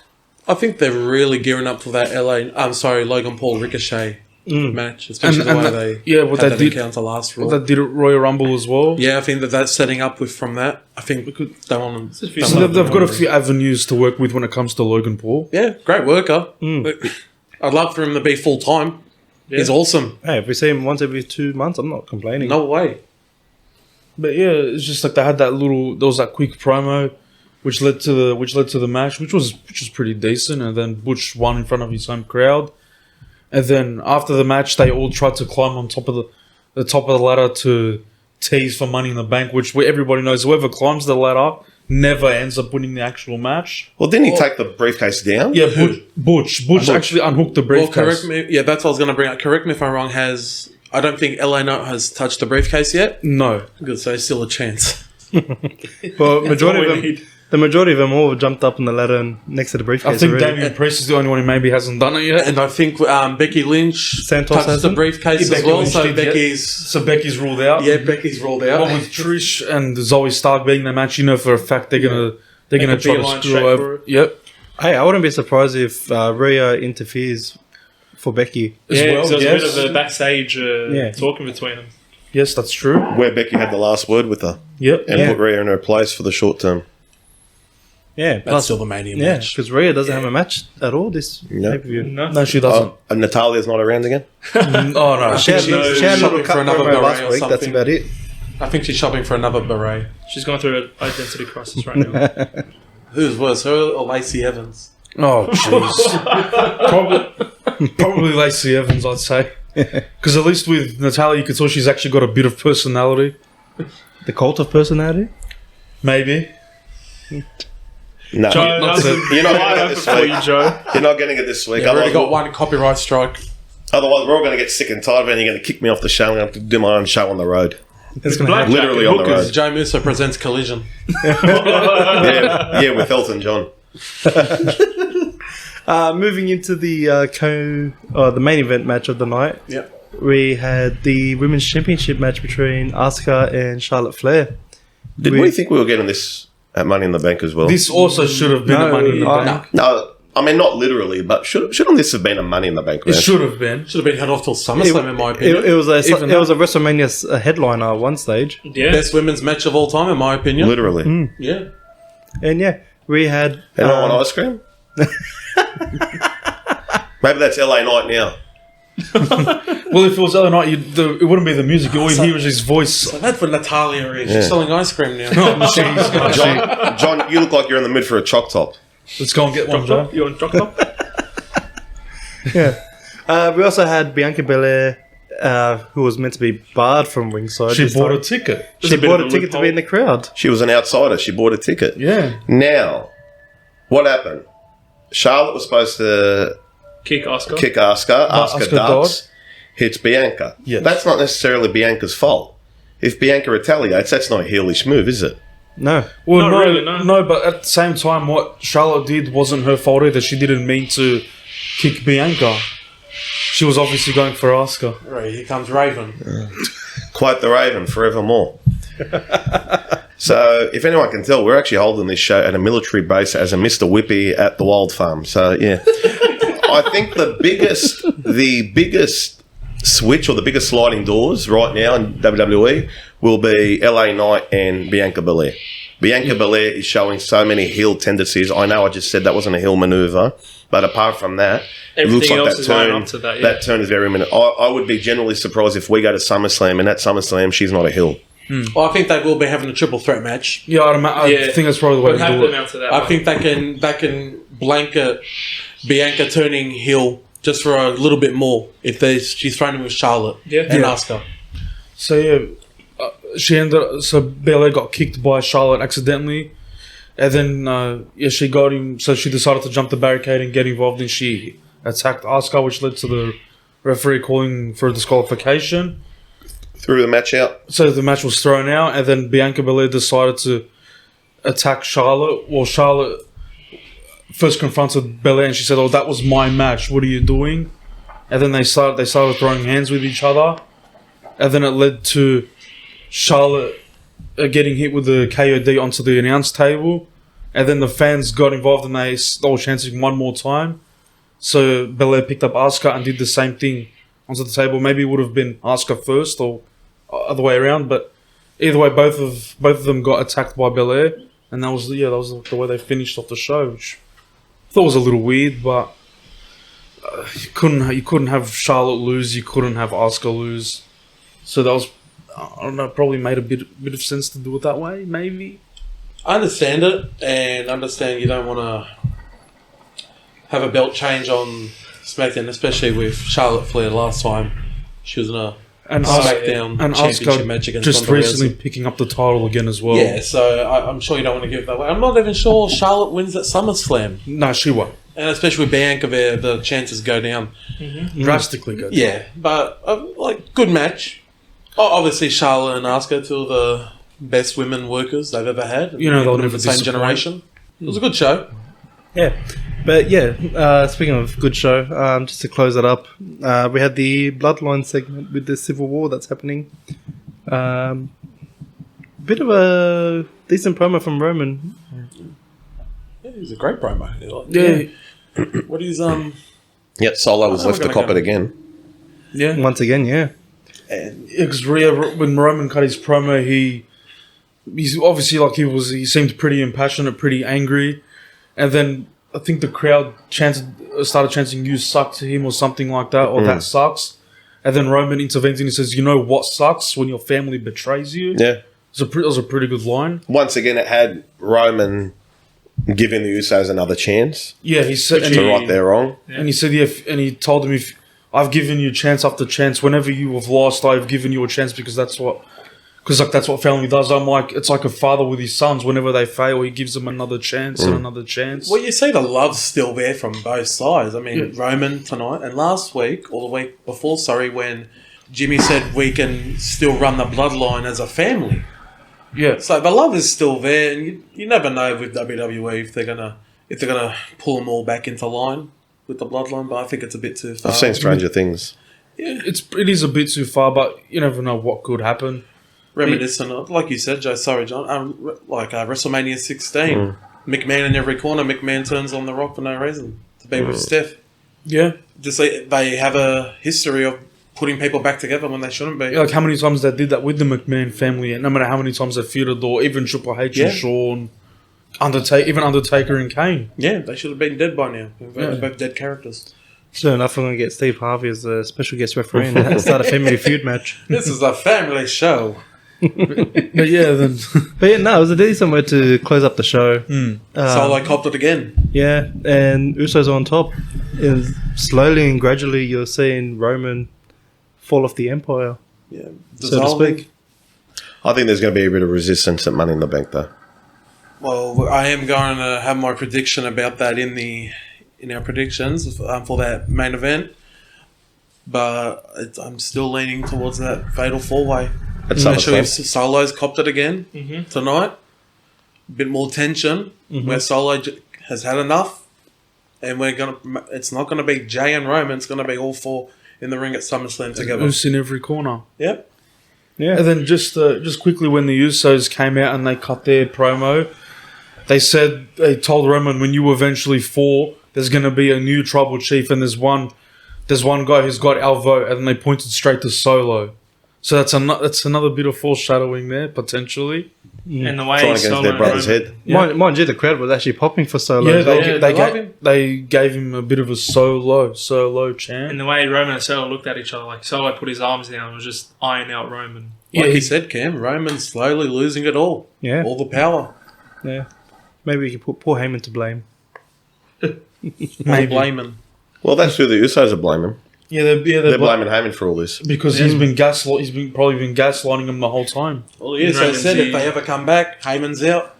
I think they're really gearing up for that Logan Paul Ricochet match, especially the way they had that encounter last Raw. They did it Royal Rumble as well. Yeah, I think that's setting up from that. I think they want to... So they've got a few avenues to work with when it comes to Logan Paul. Yeah, great worker. I'd love for him to be full-time. Yeah. He's awesome. Hey, if we see him once every 2 months, I'm not complaining. No way. But yeah, it's just like they had there was that quick promo which led to the match, which was pretty decent, and then Butch won in front of his home crowd. And then after the match, they all tried to climb on top of the top of the ladder to tease for Money in the Bank, which everybody knows whoever climbs the ladder never ends up winning the actual match. Well, didn't he take the briefcase down? Yeah, Butch actually unhooked the briefcase. Well, correct me. Yeah, that's what I was going to bring up. Correct me if I'm wrong. I don't think LA Knight has touched the briefcase yet. No. Good, so there's still a chance. Well, the majority of them all jumped up on the ladder and next to the briefcase. I think Damian Priest is the only one who maybe hasn't done it yet. And I think Becky Lynch touched the briefcase as well. So Becky's ruled out. Yeah, Becky's ruled out. Well, with Trish and Zoe Stark being the match, you know for a fact they're gonna try to screw over. Yep. Hey, I wouldn't be surprised if Rhea interferes for Becky. Yeah, there was a bit of a backstage talking between them. Yes, that's true. Where Becky had the last word with her. Yep. And put Rhea in her place for the short term. Yeah, that's still the Mania match. Because Rhea doesn't have a match at all this pay-per-view. No, she doesn't. And Natalia's not around again? No. She had another cut for another beret last week. That's about it. I think she's shopping for another beret. She's going through an identity crisis right now. Who's worse, her or Lacey Evans? Oh, jeez. Probably Lacey Evans, I'd say. Because at least with Natalia, you can tell she's actually got a bit of personality. The cult of personality? Maybe. No, Joe, you're not getting it this week. Joe. You're not getting it this week. I've already got one copyright strike. Otherwise, we're all going to get sick and tired of it, and you're going to kick me off the show. I'm going to have to do my own show on the road. It's going to happen. Literally on the road. Joe Musso presents Collision. yeah, with Elton John. Moving into the main event match of the night. Yep. We had the Women's Championship match between Asuka and Charlotte Flair. Did we think we were getting this at Money in the Bank as well? This also should have been a Money in the Bank. No, I mean, not literally, but shouldn't this have been a Money in the Bank match? It should have been. Should have been held off till SummerSlam, in my opinion. It was a WrestleMania headliner at one stage. Yeah. Best women's match of all time, in my opinion. Literally. Yeah. And we had... Anyone want ice cream? Maybe that's LA Knight now. Well, if it was LA Knight, it wouldn't be the music. All you'd hear was his voice. So that's what Natalia is. She's selling ice cream now. John, you look like you're in the mood for a choc top. Let's go and get one, Joe. You want chocolate? Yeah. We also had Bianca Belair, who was meant to be barred from ringside. She bought a ticket. She bought a ticket to be in the crowd. She was an outsider. She bought a ticket. Yeah. Now, what happened? Charlotte was supposed to Kick Asuka. Asuka ducks, hits Bianca. Yes. That's not necessarily Bianca's fault. If Bianca retaliates, that's not a heelish move, is it? No. Well, Not really, no. No, but at the same time, what Charlotte did wasn't her fault either. She didn't mean to kick Bianca. She was obviously going for Asuka. Right, here comes Raven. Quote the Raven, forevermore. So, if anyone can tell, we're actually holding this show at a military base as a Mr. Whippy at the Wild Farm. So, yeah. I think the biggest switch or the biggest sliding doors right now in WWE will be LA Knight and Bianca Belair. Bianca Belair is showing so many heel tendencies. I know I just said that wasn't a heel maneuver, but apart from that, Everything it looks like else that is turn, lining up to that, yeah. that turn is very imminent. I would be generally surprised if we go to SummerSlam and at SummerSlam she's not a heel. Well, I think they will be having a triple threat match. Yeah, I think that's probably the way We'll to have do them it. out to that. I think they can blanket Bianca turning heel just for a little bit more if she's thrown in with Charlotte and Asuka. So yeah, so Belair got kicked by Charlotte accidentally, and then she got him. So she decided to jump the barricade and get involved, and she attacked Asuka, which led to the referee calling for a disqualification. Threw the match out. So the match was thrown out, and then Bianca Belair decided to attack Charlotte. Well, Charlotte first confronted Belair, and she said, "Oh, that was my match. What are you doing?" And then they started throwing hands with each other, and then it led to Charlotte getting hit with the KOD onto the announce table, and then the fans got involved and they were chanting one more time. So Belair picked up Asuka and did the same thing onto the table. Maybe it would have been Asuka first or other way around, but either way, both of them got attacked by Belair, and that was the way they finished off the show, which I thought was a little weird, but you couldn't have Charlotte lose, you couldn't have Asuka lose, so that was, I don't know, probably made a bit of sense to do it that way, maybe. I understand it, and understand you don't want to have a belt change on SmackDown, especially with Charlotte Flair last time. She was in a SmackDown and championship match against just Ronda recently Rousey. picking up the title again as well. Yeah, so I'm sure you don't want to give it that way. I'm not even sure Charlotte wins at SummerSlam. No, she won. And especially with Bianca there, the chances go down. Drastically good. Yeah, but good match. Obviously, Charlotte and Asuka, two of the best women workers they've ever had. You know, they'll Put them never in the same disappoint. generation. It was a good show. Yeah, but yeah. Speaking of good show, just to close it up, we had the Bloodline segment with the Civil War that's happening. Bit of a decent promo from Roman. Yeah, it was a great promo. Yeah. What is Yet Solo was I'm left to gonna cop go. it again. Yeah. Once again, yeah. Because when Roman cut his promo, he's obviously he seemed pretty impassionate, pretty angry, and then I think the crowd started chanting "You suck" to him or something like that, or "That sucks," and then Roman intervenes and he says, "You know what sucks? When your family betrays you." Yeah. It was a pretty good line. Once again, it had Roman giving the Usos another chance Yeah, he said, and to he, right their wrong. and he said, and he told him, if I've given you chance after chance, whenever you have lost, I've given you a chance because that's what family does. I'm like, it's like a father with his sons. Whenever they fail, he gives them another chance and another chance. Well, you see the love's still there from both sides. I mean, Roman tonight and last week, or the week before, when Jimmy said we can still run the bloodline as a family. Yeah. So the love is still there, and you never know with WWE if they're gonna pull them all back into line with the bloodline. But I think it's a bit too far. I've seen Stranger Things. It is a bit too far, but you never know what could happen. Reminiscent of, like you said, Joe. Sorry, John. WrestleMania 16, McMahon in every corner. McMahon turns on The Rock for no reason to be with Steph. Yeah. Just like they have a history of putting people back together when they shouldn't be. Like how many times they did that with the McMahon family, and no matter how many times they feuded, or even Triple H and Shawn, Undertaker and Kane. Yeah, they should have been dead by now. They're Yeah. both dead characters. Soon enough, we're going to get Steve Harvey as a special guest referee and start a family feud match. This is a family show. But yeah, then But yeah, no, it was a decent way to close up the show. Solo copped it again. Yeah, and Usos on top. And slowly and gradually, you're seeing Roman fall off the Empire, Yeah, so to dissolving. speak. I think there's going to be a bit of resistance at Money in the Bank, though. Well, I am going to have my prediction about that in our predictions for that main event, but I'm still leaning towards that fatal four-way. Especially if Solo's copped it again tonight. A bit more tension where Solo has had enough, and it's not gonna be Jay and Roman. It's gonna be all four in the ring at SummerSlam together. Usos in every corner. Yep. Yeah. And then just quickly, when the Usos came out and they cut their promo, they told Roman, when you eventually fall, there's going to be a new tribal chief, and there's one guy who's got our vote, and they pointed straight to Solo. So that's another bit of foreshadowing there, potentially. And the way Trying against Solo their and brother's Roman- head. Yeah. Mind you, the crowd was actually popping for Solo. Yeah, as well. they gave him a bit of a solo chant. And the way Roman and Solo looked at each other, like Solo put his arms down and was just eyeing out Roman. Like he said, Cam, Roman's slowly losing it all. Yeah. All the power. Yeah. Maybe we can put poor Heyman to blame. Maybe. Blaming. Well, that's who the Usos are blaming. They're They're blaming Heyman for all this. because he's probably been gaslighting them the whole time. Well, he also Roman's said the- if they ever come back, Heyman's out.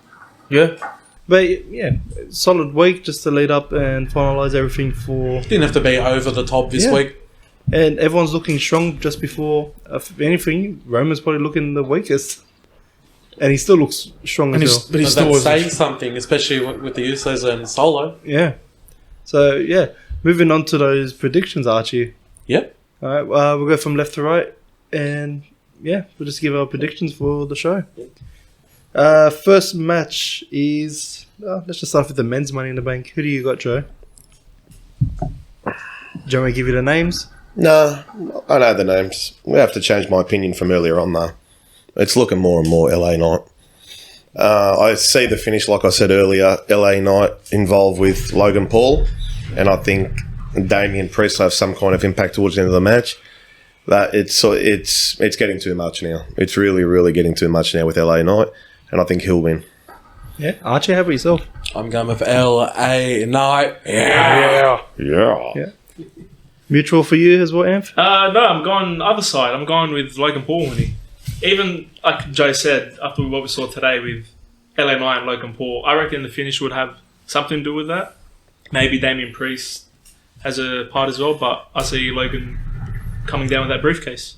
Yeah. But yeah, solid week just to lead up and finalise everything for... Didn't have to be over the top this Yeah. week. And everyone's looking strong just before. If anything, Roman's probably looking the weakest. And he still looks strong And as he's, well. but he's But still that's wasn't. saying something, especially with the Usos and Solo. Yeah. So, yeah. Moving on to those predictions, Archie. Yep. All right, we'll go from left to right. And, yeah, we'll just give our predictions for the show. First match is... let's just start with the men's Money in the Bank. Who do you got, Joe? Do you want me to give you the names? No, I know the names. We have to change my opinion from earlier on, though. It's looking more and more LA Knight. I see the finish, like I said earlier, LA Knight involved with Logan Paul, and I think Damian Priest will have some kind of impact towards the end of the match. But it's getting too much now. It's really, really getting too much now with LA Knight, and I think he'll win. Yeah. Archie, how about yourself? I'm going with LA Knight. Yeah. Yeah. Mutual for you as well, Amph? No, I'm going other side. I'm going with Logan Paul winning. Even like Joe said, after what we saw today with LA Knight and Logan Paul, I reckon the finish would have something to do with that. Maybe Damian Priest has a part as well, but I see Logan coming down with that briefcase.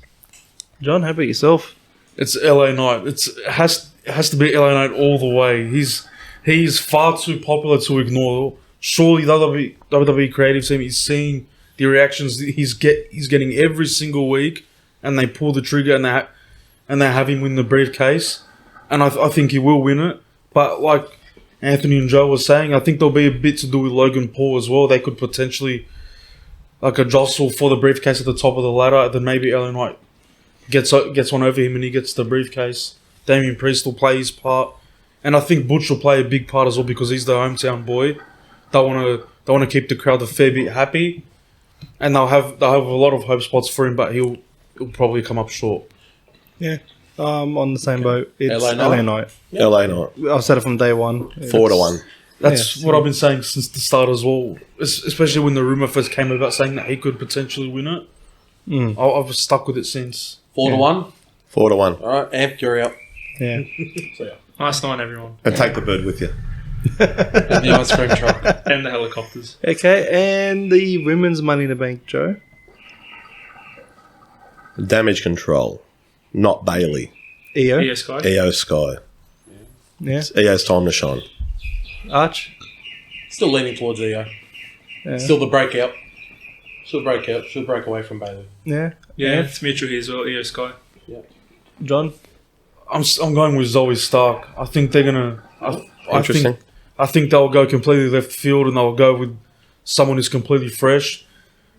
John, how about yourself? It's LA Knight. It has to be LA Knight all the way. He's far too popular to ignore. Surely the WWE creative team is seeing the reactions he's getting every single week, and they pull the trigger and they have him win the briefcase, and I think he will win it. But like Anthony and Joe was saying, I think there'll be a bit to do with Logan Paul as well. They could potentially like a jostle for the briefcase at the top of the ladder, then maybe LA Knight gets one over him and he gets the briefcase. Damian Priest will play his part, and I think Butch will play a big part as well because he's the hometown boy. They want to keep the crowd a fair bit happy, and they'll have a lot of hope spots for him, but he'll probably come up short. Yeah. On the same boat. It's LA LA Knight. Knight. LA Knight. I've said it from day one. 4-1. That's Yeah, what I've been saying since the start as well, especially when the rumour first came about saying that he could potentially win it. I've stuck with it since. 4-1. 4-1. All right, Amp, you're out. Yeah. Nice night, everyone. And take the bird with you. And the ice cream truck. And the helicopters. Okay, and the women's Money in the Bank, Joe. Damage Control. Not Bailey. EO. ES guy. EO Sky. Yeah. It's EO's time to shine. Arch. Still leaning towards EO. Yeah. Still the breakout. She'll break out. She'll break away from Bailey. Yeah. Yeah, it's mutual here as well. ES guy. John. I'm going with Zoe Stark. I think they're gonna. Interesting. I think they'll go completely left field and they'll go with someone who's completely fresh.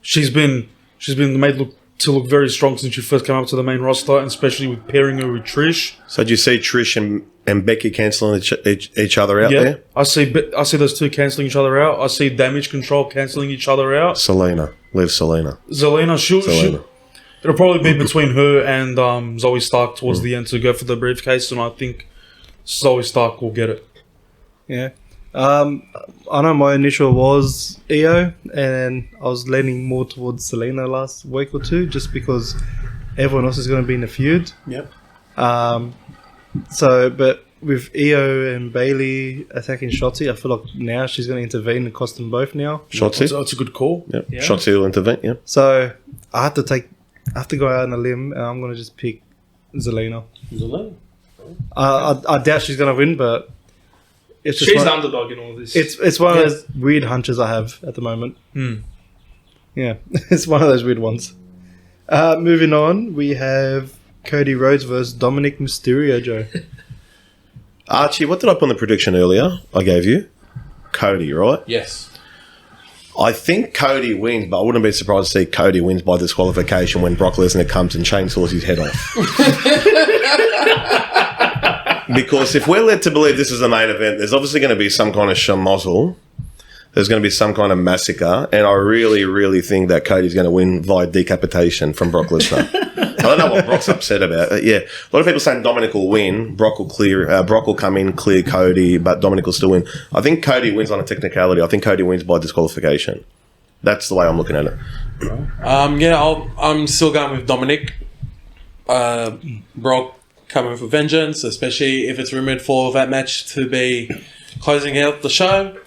She's been made look very strong since she first came up to the main roster, and especially with pairing her with Trish. So do you see Trish and Becky cancelling each other out there? I see those two cancelling each other out. I see Damage Control cancelling each other out. Selena. Leave Selena. Zelina, it'll probably be between her and Zoe Stark towards the end to go for the briefcase, and I think Zoe Stark will get it. Yeah. I know my initial was EO, and I was leaning more towards Selena last week or two, just because everyone else is going to be in a feud. Yep. But with EO and Bailey attacking Shotzi, I feel like now she's going to intervene and cost them both now. Shotzi? That's a good call. Yep. Yeah. Shotzi will intervene, yeah. So I have to go out on a limb, and I'm going to just pick Zelina. I doubt she's going to win, but it's just She's the underdog in all this. it's one of those weird hunches I have at the moment. Yeah, it's one of those weird ones. Moving on, we have Cody Rhodes versus Dominic Mysterio, Joe. Archie, what did I put in the prediction earlier I gave you? Cody, right? Yes. I think Cody wins, but I wouldn't be surprised to see Cody wins by disqualification when Brock Lesnar comes and chainsaws his head off. Because if we're led to believe this is the main event, there's obviously going to be some kind of schmozzle. There's going to be some kind of massacre, and I really, really think that Cody's going to win via decapitation from Brock Lesnar. I don't know what Brock's upset about. Yeah, a lot of people saying Dominic will win. Brock will come in, clear Cody, but Dominic will still win. I think Cody wins on a technicality. I think Cody wins by disqualification. That's the way I'm looking at it. I'm still going with Dominic. Brock coming for vengeance, especially if it's rumoured for that match to be closing out the show.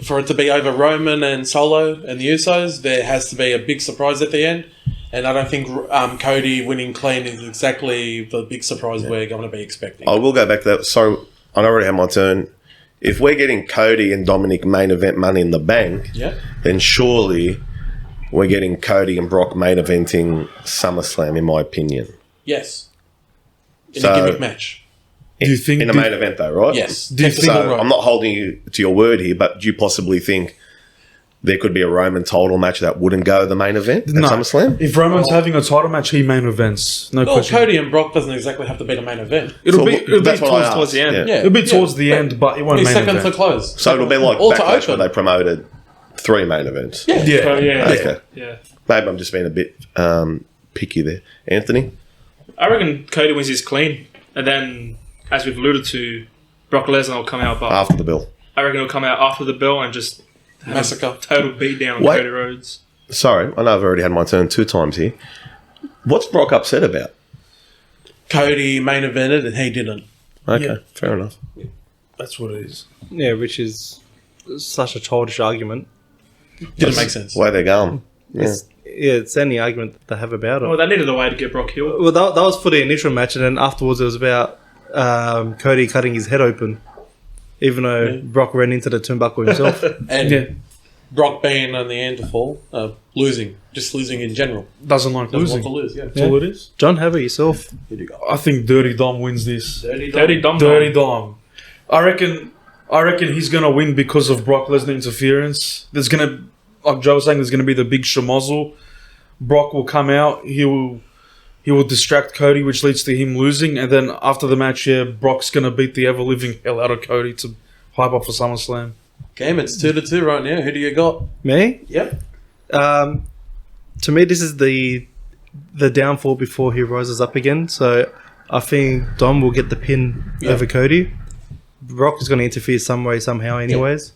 For it to be over Roman and Solo and the Usos, there has to be a big surprise at the end. And I don't think Cody winning clean is exactly the big surprise we're going to be expecting. I will go back to that. Sorry, I already had my turn. If we're getting Cody and Dominic main event Money in the Bank, then surely we're getting Cody and Brock main eventing SummerSlam, in my opinion. Yes. In So- a gimmick match. Do you think In a main event, though, right? Yes. Do you think- So I'm not holding you to your word here, but do you possibly think there could be a Roman title match that wouldn't go to the main event at No. SummerSlam? If Roman's having a title match, he main events. No Well, question. Cody and Brock doesn't exactly have to be the main event. It'll be That's what I towards the asked, end. yeah. Yeah. it'll be towards the end, but it won't He's main second event. to close. So it'll be like All to Backlash where open. they promoted 3 main events. Yeah. Yeah. Oh, yeah. Okay. Yeah. Maybe I'm just being a bit picky there. Anthony? I reckon Cody wins his clean, and then, as we've alluded to, Brock Lesnar will come out, but After the bill. I reckon he'll come out after the bell and just have Massacre. a total beatdown on Wait. Cody Rhodes. Sorry, I know I've already had my turn 2 times here. What's Brock upset about? Cody main evented and he didn't. Okay, Yeah. fair enough. That's what it is. Yeah, which is such a childish argument. Didn't make sense. Where they're going. Yeah. It's any argument that they have about it. Well, they needed a way to get Brock healed. Well, that was for the initial match, and then afterwards it was about Cody cutting his head open, even though Brock ran into the turnbuckle himself. And Yeah. Brock being on the end to fall, losing, just losing in general. Doesn't like Doesn't losing. want to lose, yeah. That's all it is. John, how about yourself? Here you go. I think Dirty Dom wins this. Dirty Dom. Dirty Dom. I reckon he's gonna win because of Brock Lesnar interference. There's gonna, like Joe was saying, there's gonna be the big schmozzle. Brock will come out. He will distract Cody, which leads to him losing. And then after the match, Brock's gonna beat the ever living hell out of Cody to hype up for SummerSlam. Game, it's 2-2 right now. Who do you got? Me? Yep. To me, this is the downfall before he rises up again. So I think Dom will get the pin over Cody. Brock is going to interfere some way, somehow, anyways.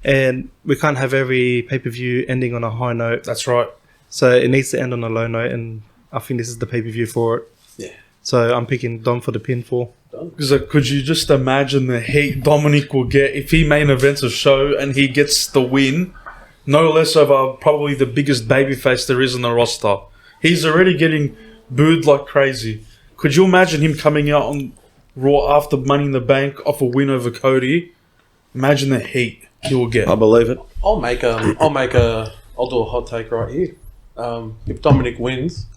And we can't have every pay-per-view ending on a high note. That's right. So it needs to end on a low note, and I think this is the pay-per-view for it. Yeah. So I'm picking Dom for the pinfall. Because could you just imagine the heat Dominic will get if he main events a show and he gets the win, no less over probably the biggest babyface there is in the roster. He's already getting booed like crazy. Could you imagine him coming out on Raw after Money in the Bank off a win over Cody? Imagine the heat he will get. I believe it. I'll do a hot take right here. If Dominic wins,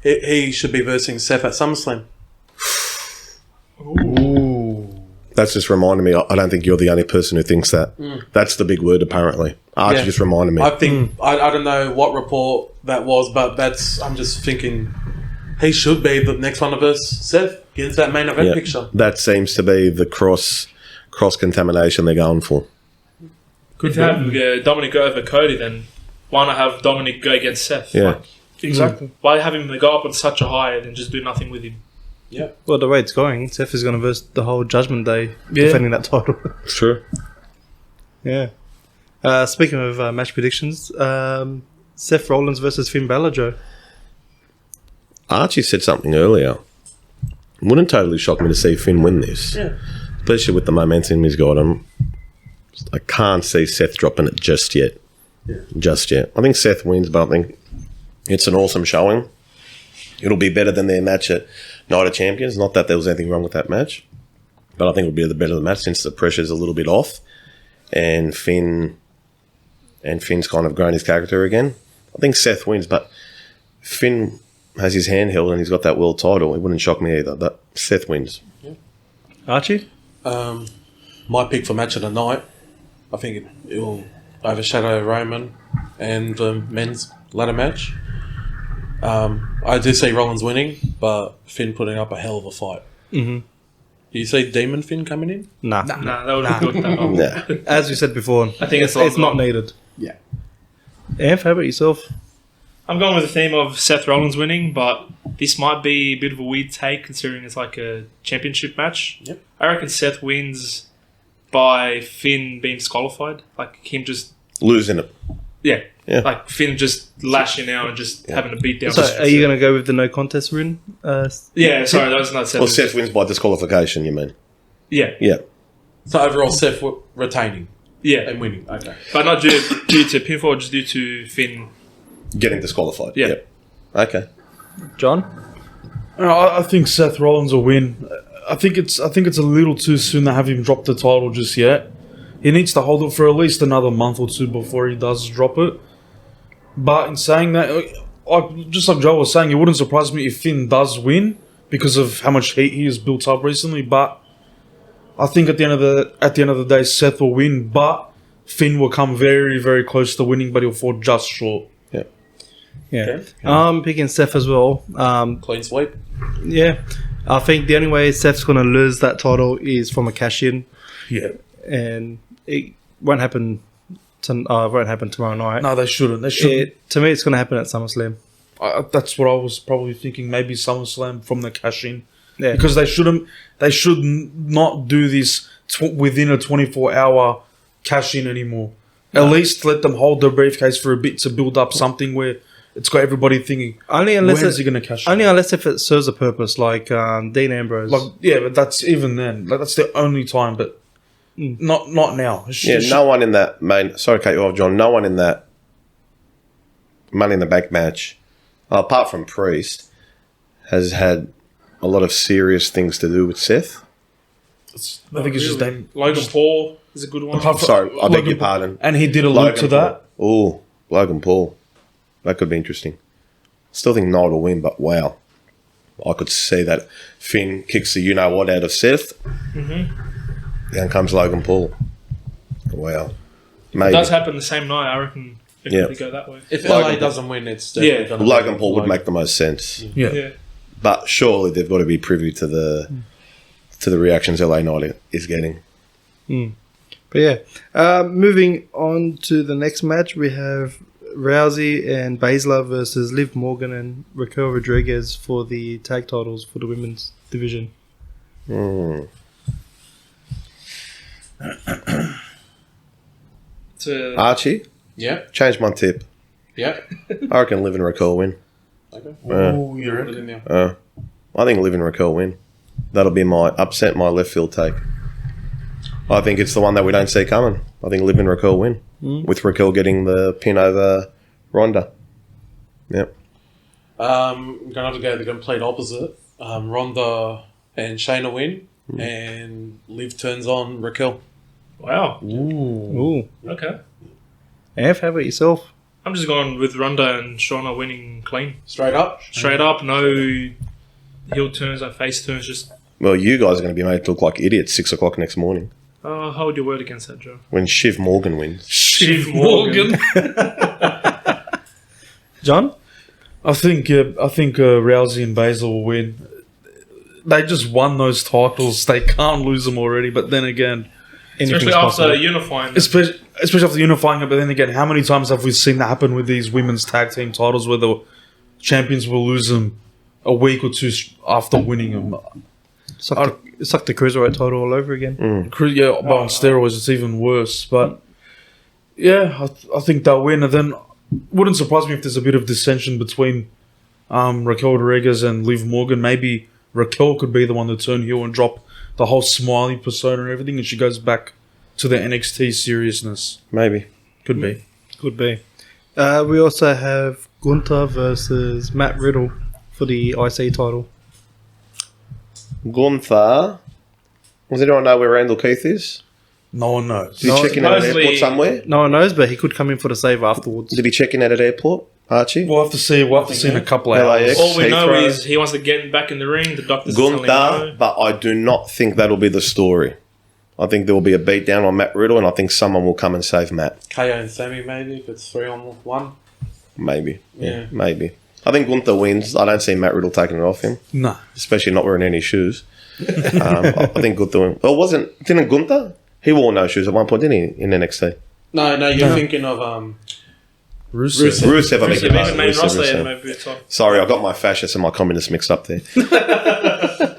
he should be versing Seth at SummerSlam. That's just reminding me, I don't think you're the only person who thinks that. That's the big word, apparently. Archie Yeah. just reminded me. I think I don't know what report that was, but I'm just thinking he should be the next one of us. Seth gets that main event Yeah. picture. That seems to be the cross-contamination they're going for. If you have Dominic go over Cody, then why not have Dominic go against Seth? Yeah. Like, Exactly. why have him go up on such a high and then just do nothing with him? Yeah. Well, the way it's going, Seth is going to verse the whole Judgment Day defending that title. True. Yeah. Speaking of match predictions, Seth Rollins versus Finn Balor, Joe. Archie said something earlier. Wouldn't totally shock me to see Finn win this. Yeah. Especially with the momentum he's got. I can't see Seth dropping it just yet. Yeah. Just yet. I think Seth wins, but I think it's an awesome showing. It'll be better than their match at Night of Champions. Not that there was anything wrong with that match, but I think it'll be the better the match since the pressure's a little bit off, and Finn's kind of grown his character again. I think Seth wins, but Finn has his hand held and he's got that world title. It wouldn't shock me either. But Seth wins. Archie? My pick for match of the night, I think it will overshadow Roman and the men's ladder match. I do see Rollins winning, but Finn putting up a hell of a fight. Mm-hmm. Do you see Demon Finn coming in? Nah. Nah, that would be good. That one. Yeah. As we said before, I think it's not long. needed. Yeah. Amph, how about yourself? I'm going with the theme of Seth Rollins winning, but this might be a bit of a weird take considering it's like a championship match. Yep. I reckon Seth wins by Finn being disqualified. Like him just, Losing it. yeah. Yeah. Like Finn just lashing out and just having a beat down. So, are you going to go with the no contest win? Yeah, sorry, that was not Seth. Well, Seth wins by disqualification, you mean? Yeah, Yeah. So overall, Seth retaining yeah. and winning. Okay. But not due to pinfall, just due to Finn. Getting disqualified. Yeah. Yep. Okay. John? I think Seth Rollins will win. I think it's a little too soon to have him drop the title just yet. He needs to hold it for at least another month or two before he does drop it. But in saying that, just like Joe was saying, it wouldn't surprise me if Finn does win because of how much heat he has built up recently. But I think at the end of the day, Seth will win. But Finn will come very, very close to winning, but he'll fall just short. Yeah. I'm picking Seth as well. Clean sweep. Yeah. I think the only way Seth's going to lose that title is from a cash-in. Yeah. And it won't happen tomorrow night. No, they shouldn't. They shouldn't. To me, it's going to happen at SummerSlam. That's what I was probably thinking. Maybe SummerSlam from the cash-in. Yeah. Because they should not do this within a 24-hour cash-in anymore. At least let them hold their briefcase for a bit to build up something where it's got everybody thinking, when is he going to cash in? Only unless if it serves a purpose, like Dean Ambrose. But that's even then. That's the only time, but not now. No one in that main... Sorry to cut you off, John. No one in that Money in the Bank match, apart from Priest, has had a lot of serious things to do with Seth. I think it's just them. Logan Paul is a good one. Sorry, I beg your pardon. And he did allude to that. Oh, Logan Paul. That could be interesting. Still think Knight will win, but wow. I could see that Finn kicks the you-know-what out of Seth. Down comes Logan Paul. Wow. Maybe. It does happen the same night, I reckon. If we go that way. If LA doesn't win, it's definitely going to Logan Paul would make the most sense. Yeah. But surely they've got to be privy to the reactions LA Knight is getting. But yeah, moving on to the next match, we have Rousey and Baszler versus Liv Morgan and Raquel Rodriguez for the tag titles for the women's division. Archie? Yeah. Change my tip. Yeah. I reckon Liv and Raquel win. Okay. Oh, you reckon? I think Liv and Raquel win. That'll be my left field take. I think it's the one that we don't see coming. I think Liv and Raquel win. With Raquel getting the pin over Ronda. Yep. I'm going to have to go the complete opposite. Ronda and Shayna win, and Liv turns on Raquel. Wow. Ooh. Okay. Amph, how about yourself? I'm just going with Ronda and Shauna winning clean. Straight up? Straight up, no heel turns, no face turns, just... Well, you guys are going to be made to look like idiots 6 o'clock next morning. Hold your word against that, Joe. When Shiv Morgan wins. Shiv Morgan. John? I think Rousey and Baszler will win. They just won those titles. They can't lose them already. But then again, especially after unifying them. Especially after unifying it. But then again, how many times have we seen that happen with these women's tag team titles where the champions will lose them a week or two after winning them? It's like the Cruiserweight title all over again. Yeah, but on steroids, it's even worse. But yeah, I think they'll win. And then wouldn't surprise me if there's a bit of dissension between Raquel Rodriguez and Liv Morgan. Maybe Raquel could be the one to turn heel and drop the whole smiley persona and everything, and she goes back to the NXT seriousness. Maybe. Could be. Could be. We also have Gunther versus Matt Riddle for the IC title. Gunther. Does anyone know where Randall Keith is? No one knows. Did he check in at an airport somewhere? No one knows, but he could come in for the save afterwards. Did he check in at an airport, Archie? We'll have to see. in a couple of LAX. hours. All we know Heathrow. is he wants to get back in the ring. The doctor's telling him Gunther, no. but I do not think that'll be the story. I think there will be a beatdown on Matt Riddle, and I think someone will come and save Matt. KO and Sammy, maybe, if it's 3-on-1. Maybe. Yeah. Maybe. I think Gunther wins. I don't see Matt Riddle taking it off him, No. especially not wearing any shoes. I think Gunther wins. Well, didn't Gunther? He wore no shoes at one point, didn't he, in NXT? No, you're thinking of Rusev. Rusev, I beg your Rusev, pardon. main roster, Rusev. and no boots on. Sorry, I got my fascists and my communists mixed up there.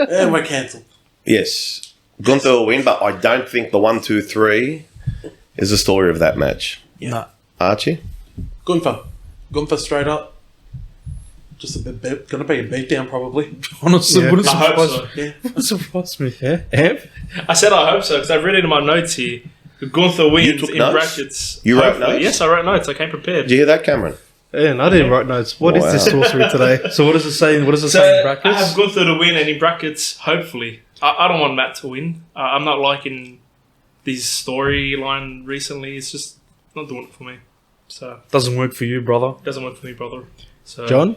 and we're cancelled. Yes. Gunther will win, but I don't think the 1, 2, 3 is the story of that match. Yeah. No. Archie? Gunther straight up. Just gonna be a beatdown probably. Honestly, Yeah. wouldn't I hope surprise, so. Yeah. wouldn't surprise me. Yeah, Amph? I said I hope so because I've read it in my notes here. Gunther wins took in notes? brackets. You wrote Hopefully. notes? Yes, I wrote notes. I came prepared. Did you hear that, Cameron? And I didn't write notes. What is Wow. this sorcery today? So what does it say? What does it So say in I brackets? have Gunther to win, and in brackets, hopefully. I don't want Matt to win. I'm not liking this storyline recently. It's just not doing it for me. So Doesn't work for you, brother. it doesn't work for me, brother. So John?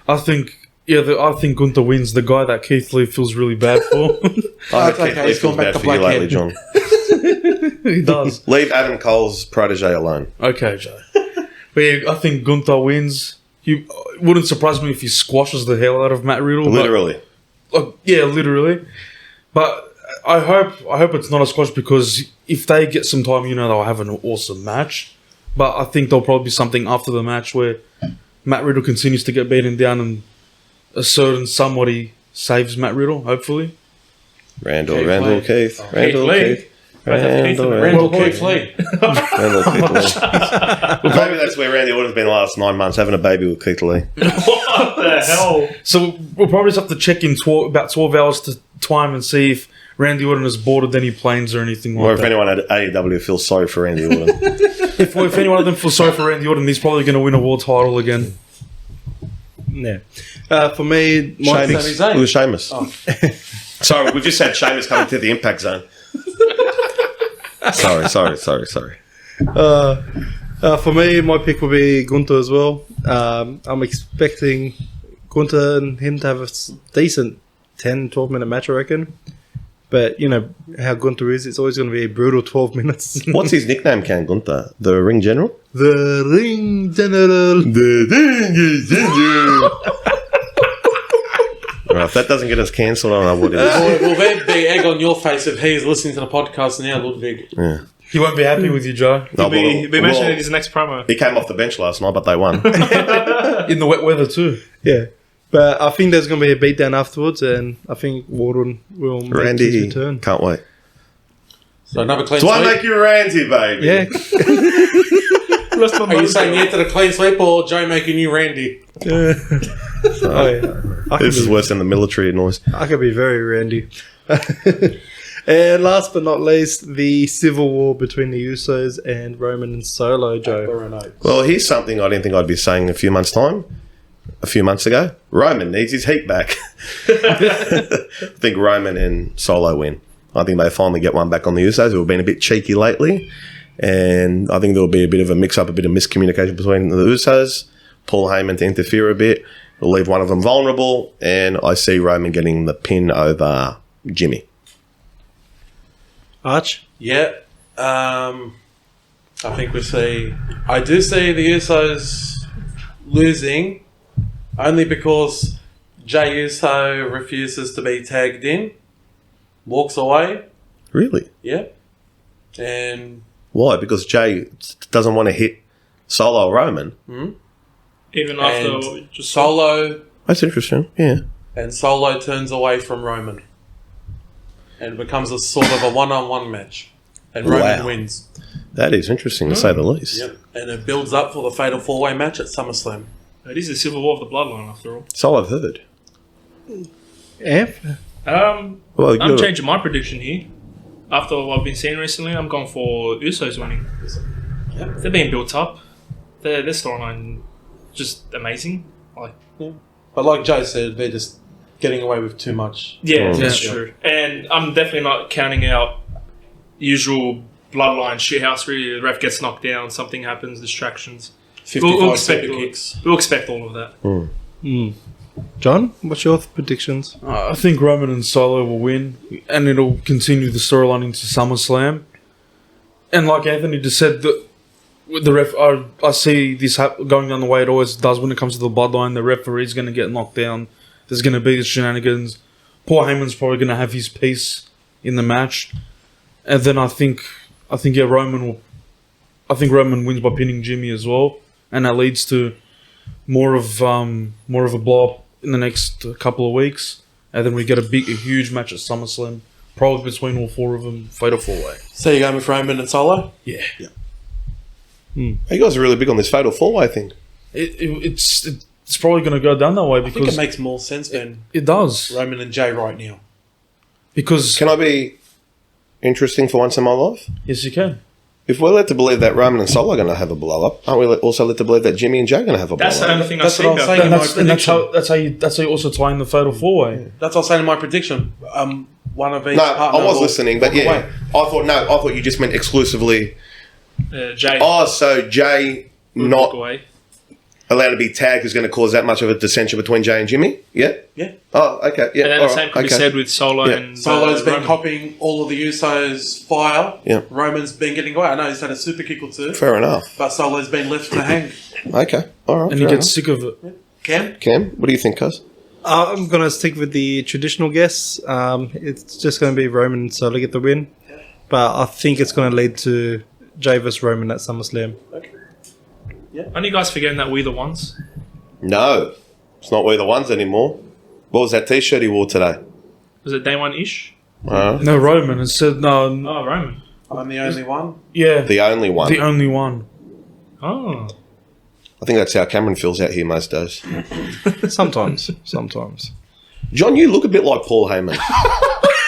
I think Gunther wins. The guy that Keith Lee feels really bad for. I Okay, think he's feels gone back bad to for you blackhead. lately, John. He does. Leave Adam Cole's protege alone. Okay, Joe. But yeah, I think Gunther wins. It wouldn't surprise me if he squashes the hell out of Matt Riddle. Literally. Yeah, literally. But I hope it's not a squash, because if they get some time, they'll have an awesome match. But I think there'll probably be something after the match where Matt Riddle continues to get beaten down and a certain somebody saves Matt Riddle, hopefully. Randall Keith Keith. Lee. Randall Lee. Keith. Randall Randall Keith Lee. Randall Keith Lee. Maybe that's where Randy Orton's been the last 9 months, having a baby with Keith Lee. what the hell? So we'll probably just have to check in about 12 hours to time and see if Randy Orton has boarded any planes or anything like Or if that. anyone at AEW feels sorry for Randy Orton. If any one of them feels sorry for Randy Orton, he's probably going to win a world title again. Yeah. For me, my Sami picks, Zayn. It was Sheamus. Sorry, we just had Sheamus coming to the Impact Zone. Sorry. for me, my pick will be Gunther as well. I'm expecting Gunther and him to have a decent 10, 12-minute match, I reckon. But, how Gunther is, it's always going to be a brutal 12 minutes. What's his nickname, Ken Gunther? The Ring General? The Ring General. The Ring General. Right, if that doesn't get us cancelled, I don't know what it is. Will there be egg on your face if he's listening to the podcast now, Ludwig? Yeah. He won't be happy with you, Joe. No, He'll be mentioning it in his next promo. he came off the bench last night, but they won. In the wet weather, too. Yeah. But I think there's going to be a beatdown afterwards, and I think Warden will make his Randy, return. can't wait. So another clean So I sweep. make you Randy, baby. Yeah. Let's not Are you motivate. saying yeah to the clean sweep or Joe making you Randy? Oh, yeah. This is worse than the military noise. I could be very randy. And last but not least, the civil war between the Usos and Roman and Solo, Joe. Well, here's something I didn't think I'd be saying in a few months' time. A few months ago, Roman needs his heat back. I think Roman and Solo win. I think they finally get one back on the Usos, who have been a bit cheeky lately. And I think there'll be a bit of a mix-up, a bit of miscommunication between the Usos. Paul Heyman to interfere a bit. It'll leave one of them vulnerable. And I see Roman getting the pin over Jimmy. Arch? Yeah. I think I do see the Usos losing only because Jey Uso refuses to be tagged in, walks away. Really? Yeah. And Why? Because Jay doesn't want to hit Solo or Roman. Even after and just Solo That's interesting. Yeah. turns away from Roman. And it becomes a sort of a one-on-one match. And Roman Wow. wins. That is interesting, to say the least. Yep. And it builds up for the fatal four-way match at SummerSlam. It is the civil war of the bloodline, after all. So I've heard. Amp? Well, I'm you're- changing my prediction here. After what I've been seeing recently, I'm going for Usos winning. Yep. They're being built up. Their storyline just amazing. Like, But like Joe said, they're just getting away with too much. yeah, Mm. that's Yeah. true. And I'm definitely not counting out usual bloodline shithouse. Really, the ref gets knocked down, something happens, distractions. 55 expect super all- kicks. We'll expect all of that. John, what's your predictions? I think Roman and Solo will win, and it'll continue the storyline into SummerSlam. And like Anthony just said, the ref, I see this going down the way it always does when it comes to the bloodline. The referee's going to get knocked down. There's going to be the shenanigans. Paul Heyman's probably going to have his piece in the match, and then I think Roman wins by pinning Jimmy as well, and that leads to more of a blow up in the next couple of weeks, and then we get a huge match at SummerSlam, probably between all four of them, fatal four-way. So you're going with Roman and Solo? Yeah, You guys are really big on this fatal four-way thing. it's probably going to go down that way I think it because makes more sense than it does. Roman and Jay right now. Because Can I be interesting for once in my life? yes, you can. If we're led to believe that Roman and Solo are going to have a blow up, aren't we also led to believe that Jimmy and Jay are going to have a blow That's the up? only thing I That's see what I was about saying. that. And that's how you also tie in the fatal 4-way. That's what I was saying in my prediction. One of each No, partner I was will listening, but walk yeah, away. I thought you just meant exclusively. Jay Oh, so Jay would not walk away. allowed to be tagged is going to cause that much of a dissension between Jay and Jimmy? Yeah. Yeah. Oh, okay. Yeah. And then all the same right, could be okay. said with Solo Yeah. and Solo's been Roman. copying all of the Usos' fire. Yeah. Roman's been getting away. I know he's had a super kick or two, Fair enough. but Solo's been left to hang. Okay. All right. And he fair gets sick of it. Cam? Cam, what do you think, cuz? I'm going to stick with the traditional guess. It's just going to be Roman and Solo get the win. But I think it's going to lead to Jay vs Roman at SummerSlam. Aren't you guys forgetting that we're the ones? No, it's not We the Ones anymore. What was that T-shirt he wore today? Was it day one-ish? No, Roman. It said, no, Oh, Roman. I'm the only one. yeah, The only one. the only one. Oh. I think that's how Cameron feels out here most days. Sometimes. John, you look a bit like Paul Heyman.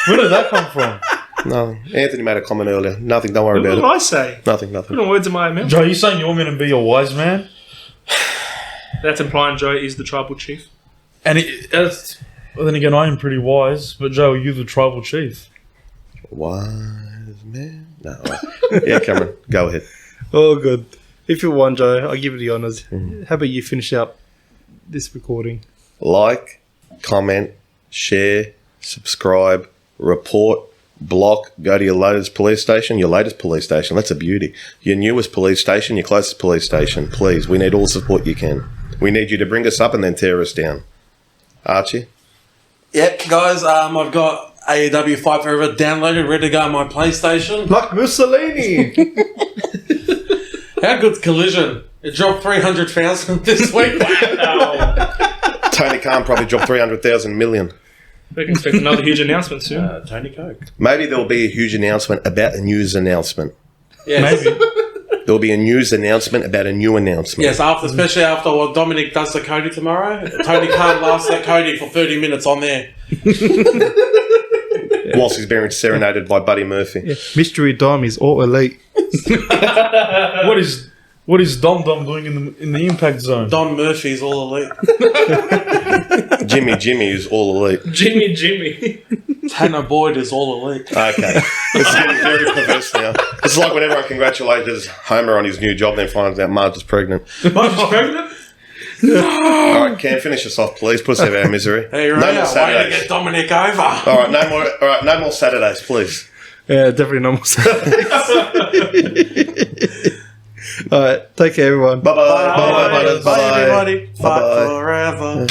Where did that come from? No, Anthony made a comment earlier. Nothing, don't worry What about did it. I say? Nothing. Putting words in my mouth. Joe, you saying you want me to be a wise man? That's implying Joe is the tribal chief. And well, then again, I am pretty wise. But Joe, you're the tribal chief. Wise man? No. Yeah, Cameron, go ahead. Oh, good. If you won, Joe, I'll give you the honours. How about you finish up this recording? Like, comment, share, subscribe, report, block, go to your latest police station. That's a beauty. Your newest police station, your closest police station. Please, we need all support you can. We need you to bring us up and then tear us down. Archie? Yep, guys, I've got AEW Fight Forever downloaded, ready to go on my PlayStation. Like Mussolini! How good's Collision? It dropped 300,000 this week. Tony Khan probably dropped 300,000 million. We can expect another huge announcement soon. Tony Coke. Maybe there'll be a huge announcement about a news announcement. Yes. Maybe. There'll be a news announcement about a new announcement. Yes, especially after what Dominic does to Cody tomorrow. Tony Khan laughs at Cody for 30 minutes on there. Whilst he's being serenaded by Buddy Murphy. Mystery Dom is all elite. What is Dom doing in the impact zone? Don Murphy's all elite. Jimmy is all elite. Jimmy. Tanner Boyd is all elite. Okay. This is getting very perverse now. It's like when everyone congratulates Homer on his new job, then finds out Marge is pregnant. Marge's pregnant? All right, Cam, finish us off, please. Put us out of our misery. Hey, No right, more way to Saturdays. get Dominic over. All right, no more Saturdays, please. Yeah, definitely no more Saturdays. Alright, take care everyone. Bye-bye. Bye, everybody. Fight Bye-bye. forever.